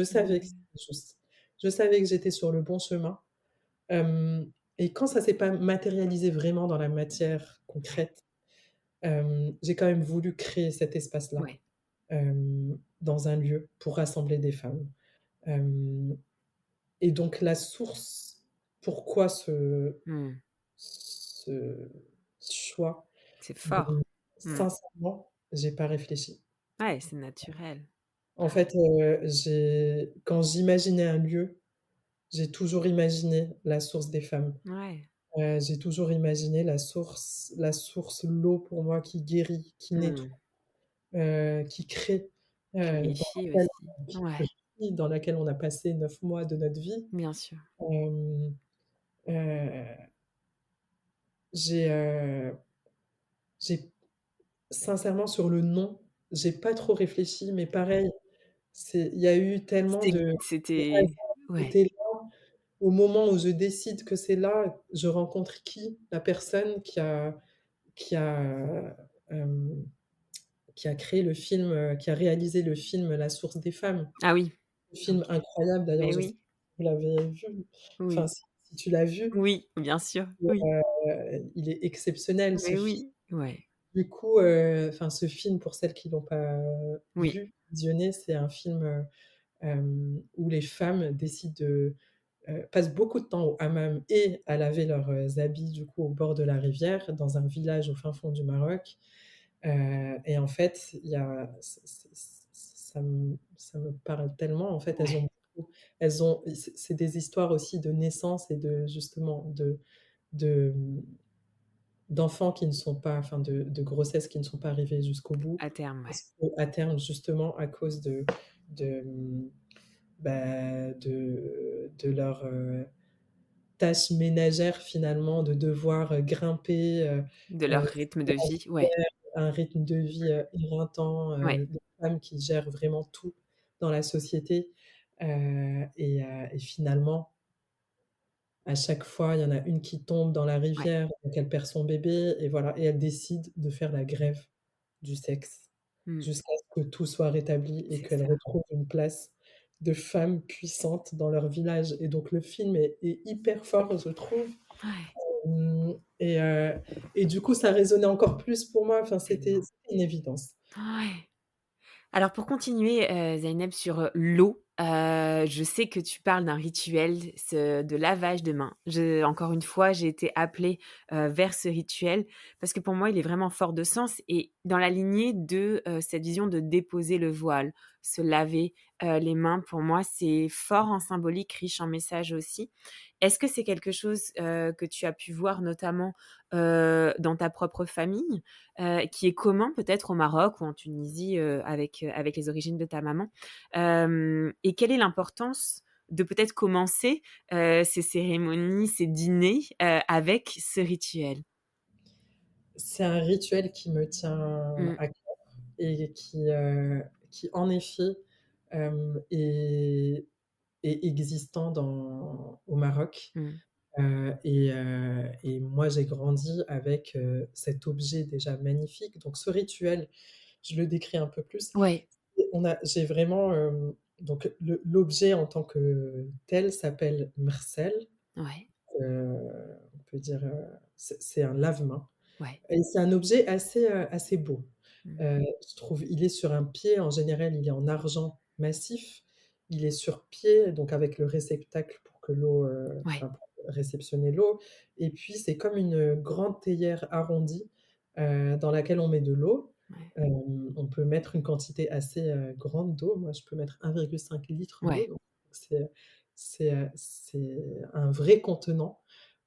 savais que Mmh. c'était juste. Je savais que j'étais sur le bon chemin, hem et quand ça s'est pas matérialisé vraiment dans la matière Ouais. concrète, j'ai quand même voulu créer cet espace-là, Ouais. dans un lieu pour rassembler des femmes. Hem et donc la source, pourquoi Mmh. ce choix? C'est fort. Ben, Mmh. sincèrement, j'ai pas réfléchi. Ouais, c'est naturel. En fait, j'ai quand j'imaginais un lieu, j'ai toujours imaginé la source des femmes. Ouais. J'ai toujours imaginé la source, l'eau pour moi qui guérit, qui nettoie, Mmh. qui crée, dans Purifie laquelle aussi. qui Ouais, purifie, dans laquelle on a passé 9 mois de notre vie. bien sûr. Hem, heu, j'ai, heu, j'ai sincèrement sur le nom, j'ai pas trop réfléchi, mais pareil, il y a eu tellement de C'était hasard qui ouais, étaient là. Au moment où je décide que c'est là, je rencontre qui? La personne qui a, hem, qui a créé le film, qui a réalisé le film La Source des femmes. ah oui, Film OK. incroyable d'ailleurs, Mais je sais oui, pas si vous l'avez vu? Enfin, oui, si tu l'as vu, oui, bien sûr, oui. il est exceptionnel ce Mais film. oui, ouais, Du coup, enfin ce film pour celles qui l'ont pas oui, vu, visionné, c'est un film, où les femmes décident de passent beaucoup de temps au hammam et à laver leurs, habits du coup au bord de la rivière, dans un village au fin fond du Maroc. Et en fait, il y a ça me parle tellement. En fait, ouais, elles ont c'est des histoires aussi de naissance et de justement de, d'enfants qui ne sont pas enfin de grossesses qui ne sont pas arrivées jusqu'au bout. à terme, ouais. Parce qu'à terme, justement, à cause de, de leurs, tâches ménagères finalement, de devoir, grimper, De leur heu, rythme de vie, ouais, un rythme de vie, éreintant, ouais, des femmes qui gèrent vraiment tout dans la société, et finalement, à chaque fois, il y en a une qui tombe dans la ouais. rivière, donc elle perd son bébé et voilà et elle décide de faire la grève du sexe Mmh, jusqu'à ce que tout soit rétabli et c'est qu'elle ça. retrouve une place de femme puissante dans leur village et donc le film est hyper fort, je trouve. Ouais. Mmh et du coup, ça résonnait encore plus pour moi, enfin, Tellement. c'était une évidence. Ouais. Alors pour continuer, Zainab sur, l'eau, je sais que tu parles d'un rituel, de lavage de mains. Encore une fois, j'ai été appelée, vers ce rituel parce que pour moi, il est vraiment fort de sens et dans la lignée de, cette vision de déposer le voile, se laver, les mains pour moi, c'est fort en symbolique, riche en messages aussi. Est-ce que c'est quelque chose, que tu as pu voir notamment, dans ta propre famille? Qui est commun peut-être au Maroc ou en Tunisie, avec les origines de ta maman. Et quelle est l'importance de peut-être commencer, ces cérémonies, ces dîners, avec ce rituel? C'est un rituel qui me tient Mmh, à cœur et qui en effet, est existant au Maroc, mmh. et moi j'ai grandi avec, cet objet déjà magnifique. Donc ce rituel, je le décris un peu plus. Ouais, J'ai vraiment, donc l'objet en tant que tel s'appelle mersel, ouais, on peut dire, c'est un lave-mains ouais. et c'est un objet assez beau. Mmh. Je trouve il est sur un pied, en général, il est en argent massif. Il est sur pied, donc avec le réceptacle pour que l'eau, Ouais, enfin, pour réceptionner l'eau et puis c'est comme une grande théière arrondie, dans laquelle on met de l'eau. ouais, On peut mettre une quantité assez, grande d'eau. Moi, je peux mettre 1,5 litre d'eau, ouais. donc c'est un vrai contenant,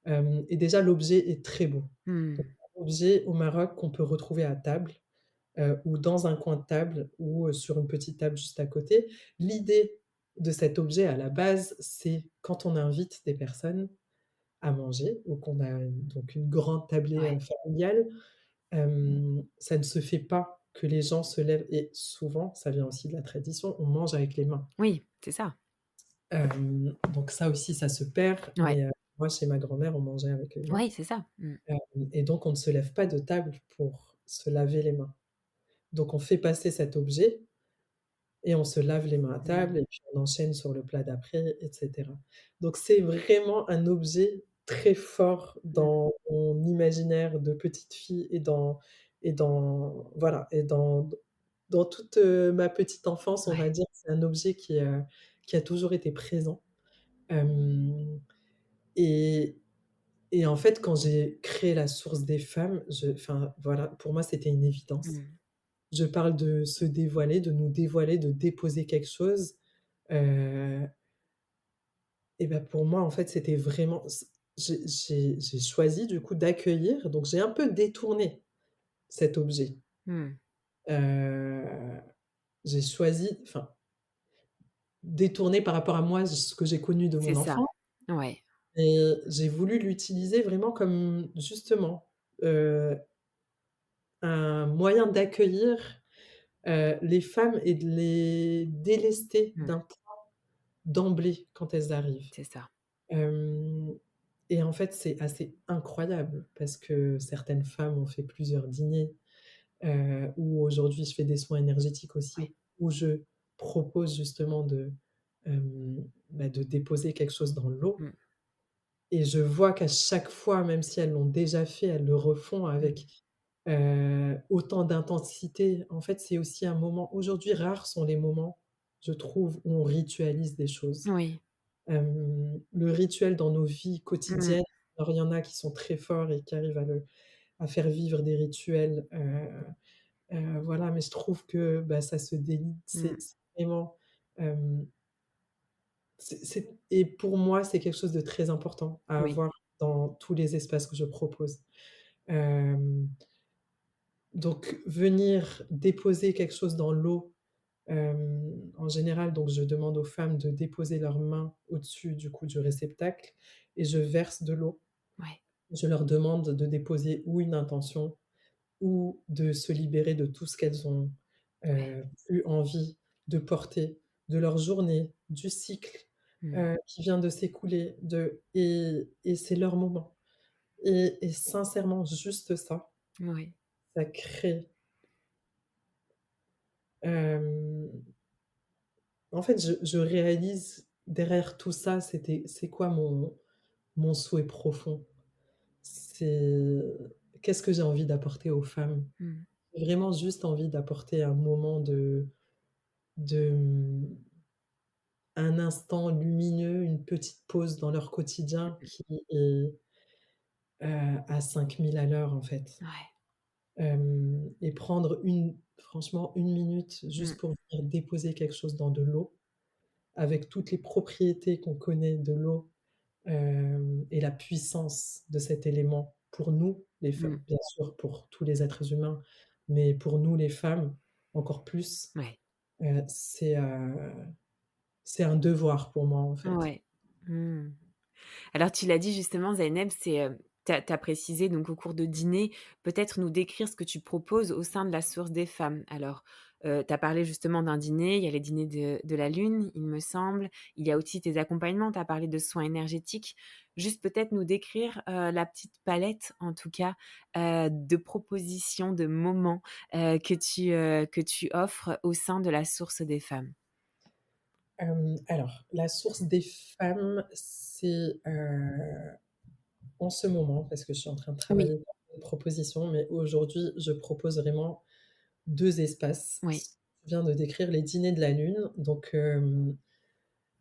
et déjà l'objet est très beau. Donc Mmh. un objet au Maroc qu'on peut retrouver à table, ou dans un coin de table ou, sur une petite table juste à côté. L'idée de cet objet à la base, c'est quand on invite des personnes à manger ou qu'on a donc une grande tablée, Ouais. familiale, ça ne se fait pas que les gens se lèvent et souvent, ça vient aussi de la tradition, on mange avec les mains. Oui, c'est ça. Donc ça aussi, ça se perd, Ouais. mais moi, chez ma grand-mère, on mangeait avec les mains, Oui, c'est ça. Mmh. et donc on ne se lève pas de table pour se laver les mains. Donc on fait passer cet objet et on se lave les mains à table Mmh. et puis on enchaîne sur le plat d'après et cetera. Donc c'est vraiment un objet très fort Mmh. dans mon imaginaire de petite fille et dans voilà et dans toute, ma petite enfance, on Ouais. va dire, c'est un objet qui a toujours été présent. Hem et et en fait, quand j'ai créé la source des femmes, enfin voilà, pour moi, c'était une évidence. Mmh. Je parle de se dévoiler, de nous dévoiler, de déposer quelque chose. Heu et bah, pour moi, en fait, c'était vraiment j'ai choisi du coup d'accueillir, donc j'ai un peu détourné cet objet. Mmh. Heu, j'ai choisi enfin, détourné par rapport à moi, ce que j'ai connu de C'est mon ça. enfant Ouais. et j'ai voulu l'utiliser vraiment comme justement, heu, un moyen d'accueillir, les femmes et de les délester Mmh. d'un poids d'emblée quand elles arrivent. C'est ça. Hem et en fait, c'est assez incroyable parce que certaines femmes ont fait plusieurs dîners, où aujourd'hui je fais des soins énergétiques Ouais. aussi, où je propose justement de déposer quelque chose dans l'eau Mmh. et je vois qu'à chaque fois, même si elles l'ont déjà fait, elles le refont Mmh. avec, autant d'intensité. En fait, c'est aussi un moment aujourd'hui, rares sont les moments, je trouve, où on ritualise des choses. Oui. Le rituel dans nos vies Mmh. quotidiennes, alors il y en a qui sont très forts et qui arrivent à faire vivre des rituels, voilà, mais je trouve que, bah, ça se délite. Mmh. C'est vraiment, hem, c'est et pour moi, c'est quelque chose de très important à Oui. avoir dans tous les espaces que je propose. Hem, donc venir déposer quelque chose dans l'eau, En général, donc je demande aux femmes de déposer leurs mains au-dessus, du coup, du réceptacle et je verse de l'eau. Ouais, Je leur demande de déposer ou une intention ou de se libérer de tout ce qu'elles ont, ouais. eu envie de porter de leur journée, du cycle, Mmh. qui vient de s'écouler, et c'est leur moment et sincèrement, juste ça, Ouais. ça crée, hem, en fait, je réalise derrière tout ça, c'est quoi mon souhait profond? C'est qu'est-ce que j'ai envie d'apporter aux femmes? Mmh. J'ai vraiment juste envie d'apporter un moment de, un instant lumineux, une petite pause dans leur quotidien Mmh. qui est, à 5 000 à l'heure, en fait. Ouais. Et prendre franchement 1 minute Mmh. juste pour venir déposer quelque chose dans de l'eau, avec toutes les propriétés qu'on connaît de l'eau, et la puissance de cet élément pour nous, les femmes, Mmh. bien sûr pour tous les êtres humains, mais pour nous les femmes, encore plus, Ouais. heu, c'est, heu, c'est un devoir pour moi, en fait. Ouais. Mmh. Alors tu l'as dit justement Zaineb, c'est, tu as précisé donc au cours de dîner, peut-être nous décrire ce que tu proposes au sein de la source des femmes. Alors, tu as parlé justement d'un dîner, il y a les dîners de la lune, il me semble. Il y a aussi tes accompagnements, tu as parlé de soins énergétiques. Juste peut-être nous décrire, la petite palette en tout cas, de propositions, de moments, que tu offres au sein de la source des femmes. Alors, la source des femmes, c'est, en ce moment, parce que je suis en train de Oui, travailler sur une proposition, mais aujourd'hui, je propose vraiment 2 espaces. oui, Je viens de décrire les dîners de la lune. Donc,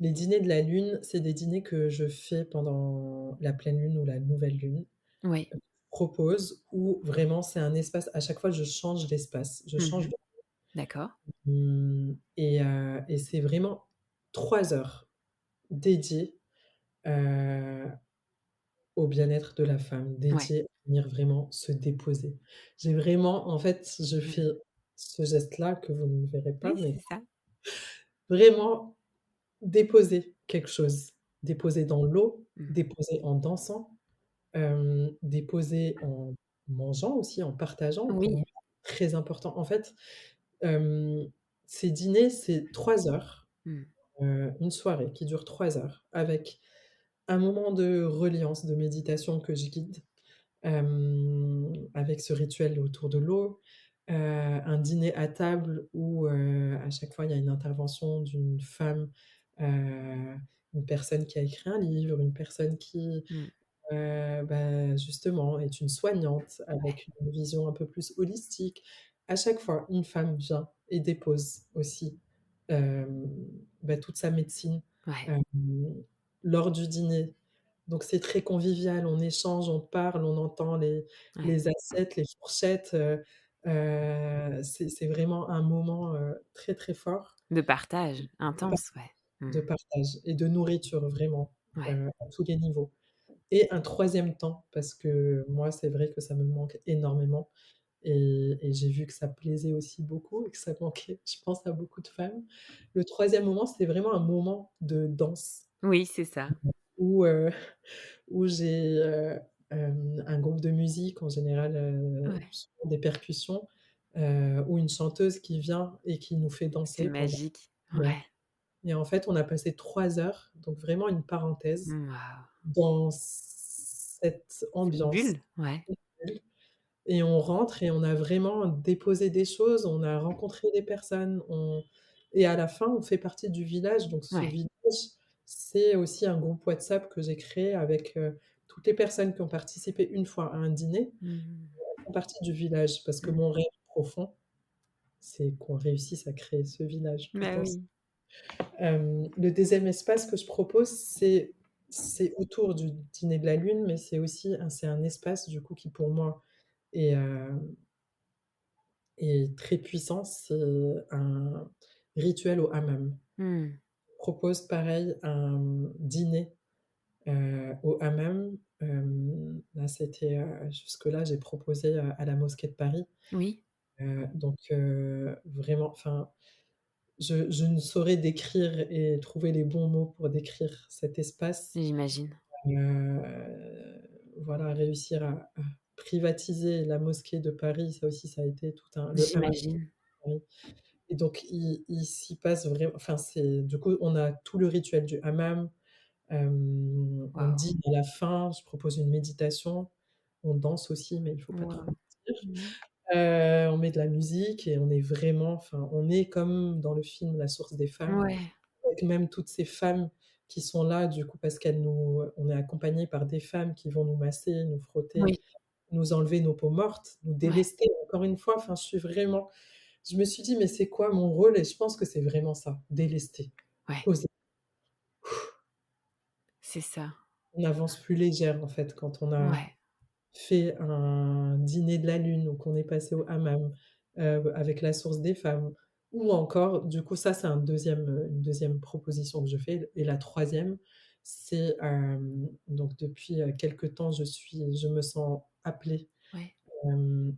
les dîners de la lune, c'est des dîners que je fais pendant la pleine lune ou la nouvelle lune. oui. Propose où vraiment c'est un espace, à chaque fois je change d'espace, je change Mmh. de D'accord. et c'est vraiment 3 heures dédiées, heu au bien-être de la femme, Ouais. dédié à venir vraiment se déposer. J'ai vraiment en fait, je fais Mmh. ce geste-là que vous ne verrez pas, Oui, mais c'est ça. vraiment déposer quelque chose. Déposer dans l'eau, Mmh. déposer en dansant, déposer en mangeant aussi, en partageant. Pour Oui. moi, très important. En fait, hem, ces dîners, c'est 3 heures, Mmh. une soirée qui dure 3 heures avec un moment de reliance, de méditation que je guide. Avec ce rituel autour de l'eau, un dîner à table où, à chaque fois, il y a une intervention d'une femme, une personne qui a écrit un livre, une personne qui, Mmh. justement est une soignante avec une vision un peu plus holistique. À chaque fois, une femme vient et dépose aussi, hem, toute sa médecine, Ouais, hem, lors du dîner. Donc c'est très convivial, on échange, on parle, on entend ouais. les assiettes, les fourchettes, c'est vraiment un moment, très, très fort De partage de par intense, ouais. de Mmh. partage et de nourriture vraiment, Ouais, à tous les niveaux. Et un troisième temps, parce que moi, c'est vrai que ça me manque énormément et j'ai vu que ça plaisait aussi beaucoup et que ça manquait, je pense, à beaucoup de femmes. Le troisième moment, c'est vraiment un moment de danse oui, c'est ça. où, où j'ai, un groupe de musique, en général, Ouais, souvent des percussions, ou une chanteuse qui vient et qui nous fait c'est danser pendant magique. 1 Ouais. heure. Et en fait, on a passé 3 heures, donc vraiment une parenthèse Mmh, waouh. dans cette Cette ambiance bulle? Ouais, et on rentre et on a vraiment déposé des choses, on a rencontré des personnes, on et à la fin, on fait partie du village. Donc ce ouais. village, c'est aussi un groupe WhatsApp que j'ai créé avec, toutes les personnes qui ont participé une fois à un dîner, Mmh. font partie du village. Parce que Mmh. mon rêve profond, c'est qu'on réussisse à créer ce village, je Bah pense. oui. Le deuxième espace que je propose, c'est autour du dîner de la lune, mais c'est un espace du coup qui pour moi est, est très puissant, c'est un rituel au hammam. Mmh. Je propose pareil un dîner, au hammam. Là c'était, jusque-là j'ai proposé, à la mosquée de Paris, Oui. donc vraiment enfin je ne saurais décrire et trouver les bons mots pour décrire cet espace. J'imagine. Voilà, réussir à privatiser la mosquée de Paris, ça aussi, ça a été tout un le hammam J'imagine. de Paris et donc il s'y passe vraiment enfin, c'est du coup, on a tout le rituel du hammam, on Waouh! dîne à la fin, je propose une méditation, on danse aussi, mais il faut pas trop Waouh! en dire. Mmh. On met de la musique et on est vraiment enfin, on est comme dans le film La source des femmes, Ouais. avec même toutes ces femmes qui sont là, du coup, parce qu'elles nous on est accompagnés par des femmes qui vont nous masser, nous frotter, Oui. nous enlever nos peaux mortes, nous Ouais. délester encore une fois, enfin, je me suis dit: «Mais c'est quoi mon rôle?» et je pense que c'est vraiment ça, délester, Ouais. poser. C'est ça. On avance plus légère, en fait, quand on a Ouais. fait un dîner de la lune ou qu'on est passé au hammam, avec la source des femmes ou encore du coup ça c'est une deuxième proposition que je fais et la troisième c'est, donc depuis, quelque temps je me sens appelée, Ouais.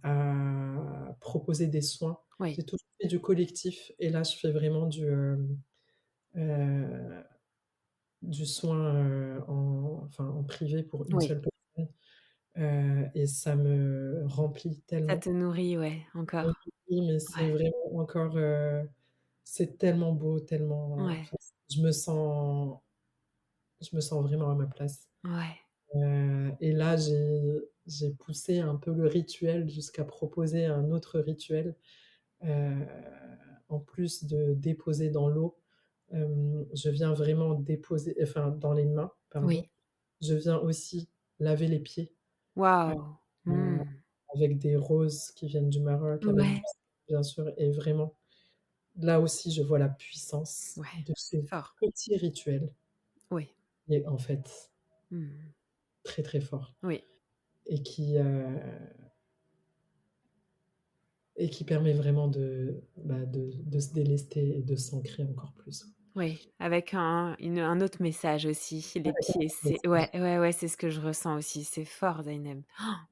à proposer des soins. Oui. J'ai toujours fait du collectif et là je fais vraiment heu, du soin, en privé pour une Oui. seule personne. Et ça me remplit Ça tellement. te nourrit, ouais, Oui, encore. oui, mais c'est Ouais. vraiment encore, c'est tellement beau, tellement Ouais. enfin, je me sens vraiment à ma place. Ouais. Et là, j'ai poussé un peu le rituel jusqu'à proposer un autre rituel, heu, en plus de déposer dans l'eau, je viens vraiment déposer enfin dans les mains, pardon, Oui. je viens aussi laver les pieds. Waouh! Heu, Mmh. avec des roses qui viennent du Maroc, avec du Ouais. sel bien sûr et vraiment, là aussi je vois la puissance Ouais. de ce C'est fort. petit rituel Oui. qui est en fait Mmh. très, très fort Oui. et qui permet vraiment de se délester et de s'ancrer encore plus. Oui, avec un autre message aussi. Les Avec un pieds, autre c'est message. ouais, ouais, ouais, c'est ce que je ressens aussi. C'est fort, Zainab.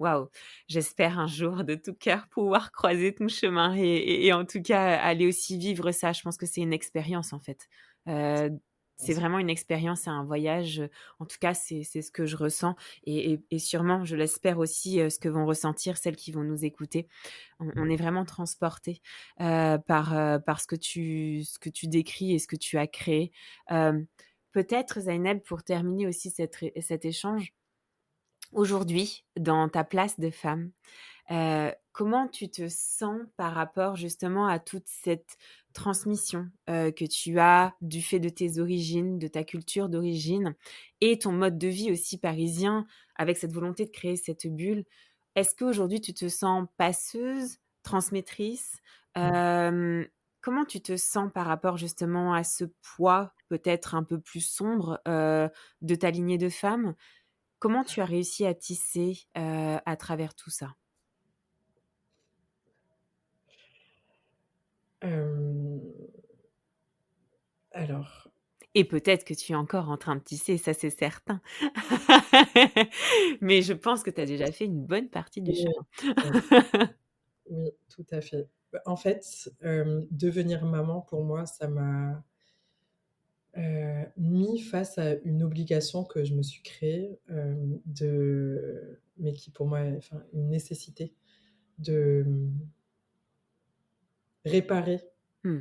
Waouh! J'espère un jour de tout cœur pouvoir croiser ton chemin et en tout cas, aller aussi vivre ça. Je pense que c'est une expérience, en fait. Heu, c'est vraiment une expérience et un voyage, en tout cas, c'est ce que je ressens et sûrement, je l'espère aussi, ce que vont ressentir celles qui vont nous écouter. On est vraiment transporté par ce que tu décris et ce que tu as créé. Peut-être Zainab, pour terminer aussi cet échange, aujourd'hui, dans ta place de femme, comment tu te sens par rapport justement à toute cette transmission, que tu as du fait de tes origines, de ta culture d'origine et ton mode de vie aussi parisien avec cette volonté de créer cette bulle? Est-ce qu'aujourd'hui tu te sens passeuse, transmettrice? Mmh. Hem, comment tu te sens par rapport justement à ce poids peut-être un peu plus sombre, de ta lignée de femme? Comment tu as réussi à tisser, à travers tout ça? Hem, alors, Et peut-être que tu es encore en train de tisser, ça c'est certain. Mais je pense que tu as déjà fait une bonne partie du oui, chemin. oui, oui, tout à fait. Bah, en fait, devenir maman pour moi, ça m'a mis face à une obligation que je me suis créée, mais qui pour moi est enfin une nécessité de, réparer, Mmh.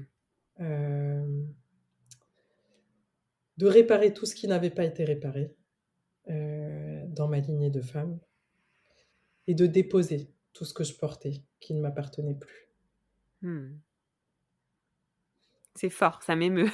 hem, de réparer tout ce qui n'avait pas été réparé, dans ma lignée de femme et de déposer tout ce que je portais qui ne m'appartenait plus. Mmh. C'est fort, ça m'émeut.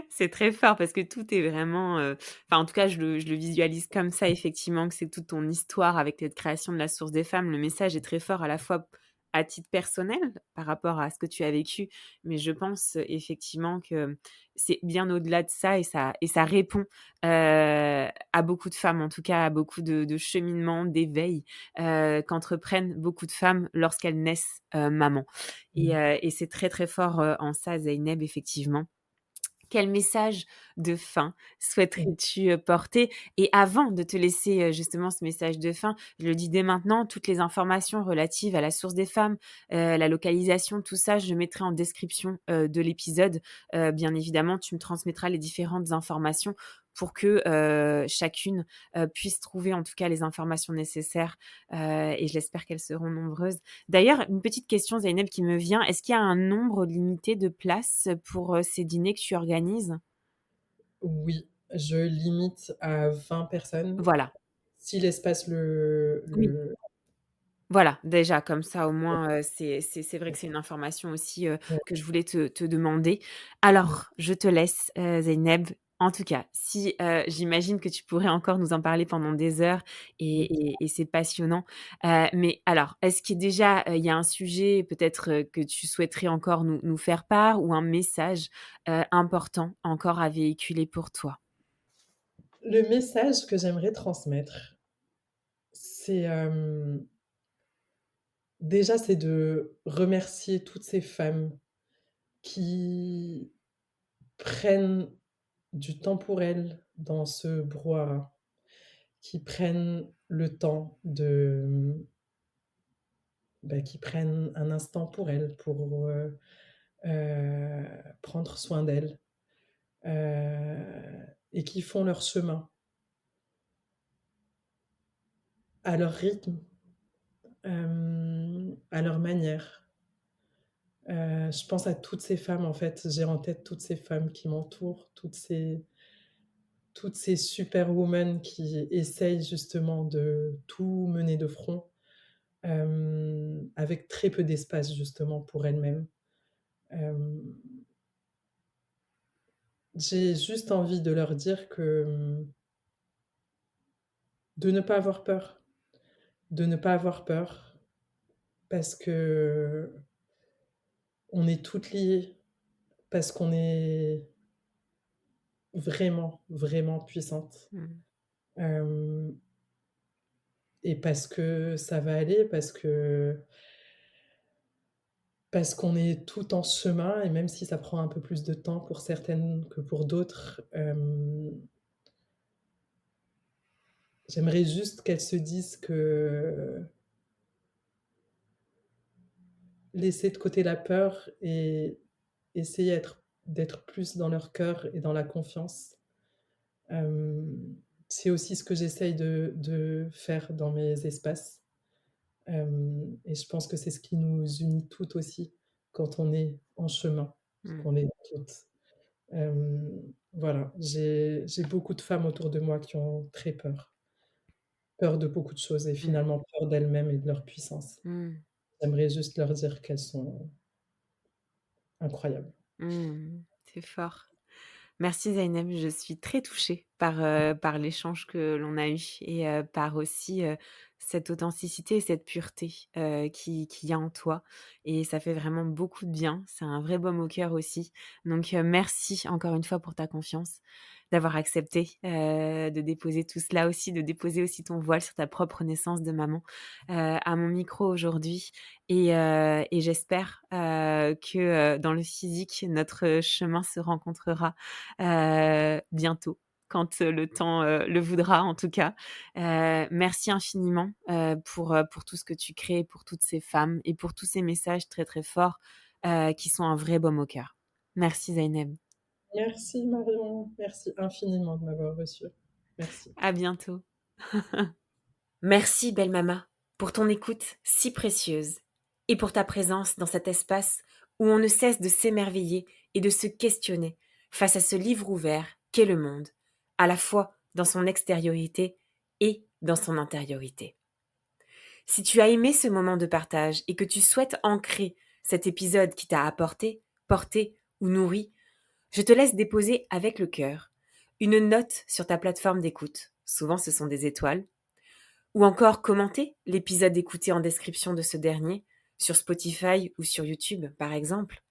C'est très fort parce que tout est vraiment, enfin, en tout cas, je le visualise comme ça effectivement, que c'est toute ton histoire avec cette création de la Source des femmes. Le message est très fort à la fois à titre personnel, par rapport à ce que tu as vécu, mais je pense, effectivement que c'est bien au-delà de ça et ça répond, à beaucoup de femmes, en tout cas à beaucoup de cheminements, d'éveil, qu'entreprennent beaucoup de femmes lorsqu'elles naissent, maman. Mmh. Et c'est très, très fort, en ça, Zeynep, effectivement, Quel message de fin Mmh. souhaiterais-tu, porter? Et avant de te laisser, justement ce message de fin, je le dis dès maintenant, toutes les informations relatives à la source des femmes, la localisation, tout ça, je mettrai en description, de l'épisode. Bien évidemment, tu me transmettras les différentes informations pour que, chacune, puisse trouver en tout cas les informations nécessaires, et je l'espère qu'elles seront nombreuses. D'ailleurs, une petite question Zeynep qui me vient, est-ce qu'il y a un nombre limité de places pour, ces dîners que tu organises? Oui, je limite à 20 personnes Voilà, si l'espace le oui, le voilà, déjà comme ça au moins, c'est vrai que c'est une information aussi, ouais, que je voulais te demander. mmh, Alors, je te laisse, Zeynep. En tout cas, si, j'imagine que tu pourrais encore nous en parler pendant des heures et mmh. et et c'est passionnant. Mais alors, est-ce qu'il y a déjà, il y a un sujet peut-être, que tu souhaiterais encore nous faire part ou un message, important encore à véhiculer pour toi? Le message que j'aimerais transmettre, c'est, déjà, c'est de remercier toutes ces femmes qui prennent du temps pour elles dans ce brouhaha, qui prennent le temps de, qui prennent un instant pour elles, pour, heu, prendre soin d'elles, et qui font leur chemin à leur rythme, à leur manière. Je pense à toutes ces femmes, en fait, j'ai en tête toutes ces femmes qui m'entourent, toutes ces superwomen qui essayent justement de tout mener de front, avec très peu d'espace justement pour elles-mêmes. Hem, j'ai juste envie de leur dire que, de ne pas avoir peur, de ne pas avoir peur parce qu'on est toutes liées, parce qu'on est vraiment, vraiment puissantes. Mmh. Hem Et parce que ça va aller, parce qu'on est toutes en chemin et même si ça prend un peu plus de temps pour certaines que pour d'autres, j'aimerais juste qu'elles se disent que laisser de côté la peur et essayer d'être plus dans leur cœur et dans la confiance. C'est aussi ce que j'essaye de faire dans mes espaces. Et je pense que c'est ce qui nous unit toutes aussi quand on est en chemin, Mmh. qu'on est toutes. Voilà, j'ai beaucoup de femmes autour de moi qui ont très peur. Peur de beaucoup de choses et Mmh. finalement peur d'elles-mêmes et de leur puissance. Mmh. J'aimerais juste leur dire qu'elles sont incroyables. Mmh. C'est fort. Merci Zainab, je suis très touchée par l'échange que l'on a eu et par aussi, cette authenticité et cette pureté, qu'il y a en toi et ça fait vraiment beaucoup de bien. C'est un vrai baume au cœur aussi. Donc merci encore une fois pour ta confiance, d'avoir accepté, de déposer tout cela aussi, de déposer aussi ton voile sur ta propre naissance de maman, à mon micro aujourd'hui et j'espère, que, dans le physique, notre chemin se rencontrera bientôt, quand, le temps, le voudra en tout cas. Merci infiniment, pour tout ce que tu crées, pour toutes ces femmes et pour tous ces messages très, très forts, qui sont un vrai baume au cœur. Merci Zainab. Merci Marion, merci infiniment de m'avoir reçue. Merci. À bientôt. Merci belle Mama, pour ton écoute si précieuse et pour ta présence dans cet espace où on ne cesse de s'émerveiller et de se questionner face à ce livre ouvert qu'est le monde, à la fois dans son extériorité et dans son intériorité. Si tu as aimé ce moment de partage et que tu souhaites ancrer cet épisode qui t'a apporté, porté ou nourri, je te laisse déposer avec le cœur une note sur ta plateforme d'écoute. Souvent ce sont des étoiles ou encore commenter l'épisode écouté en description de ce dernier, sur Spotify ou sur YouTube par exemple,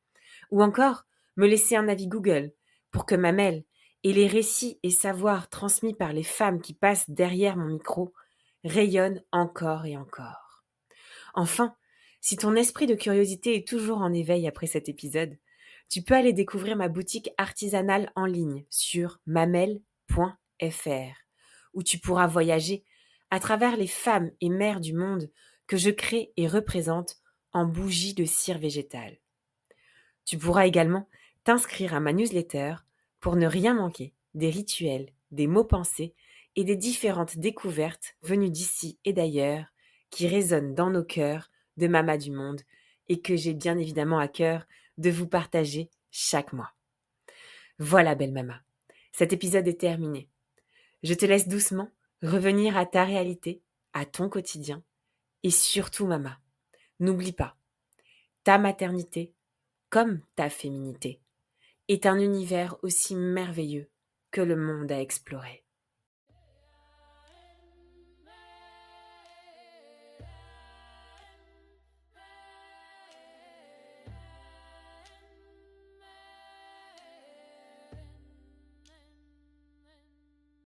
ou encore me laisser un avis Google pour que ma mail et les récits et savoirs transmis par les femmes qui passent derrière mon micro rayonnent encore et encore. Enfin, si ton esprit de curiosité est toujours en éveil après cet épisode, tu peux aller découvrir ma boutique artisanale en ligne sur mamel.fr, où tu pourras voyager à travers les femmes et mères du monde que je crée et représente en bougies de cire végétale. Tu pourras également t'inscrire à ma newsletter pour ne rien manquer des rituels, des mots pensés et des différentes découvertes venues d'ici et d'ailleurs qui résonnent dans nos cœurs de mamas du monde et que j'ai bien évidemment à cœur de vous partager chaque mois. Voilà, belle maman, cet épisode est terminé. Je te laisse doucement revenir à ta réalité, à ton quotidien et surtout, maman, n'oublie pas, ta maternité, comme ta féminité, est un univers aussi merveilleux que le monde à explorer.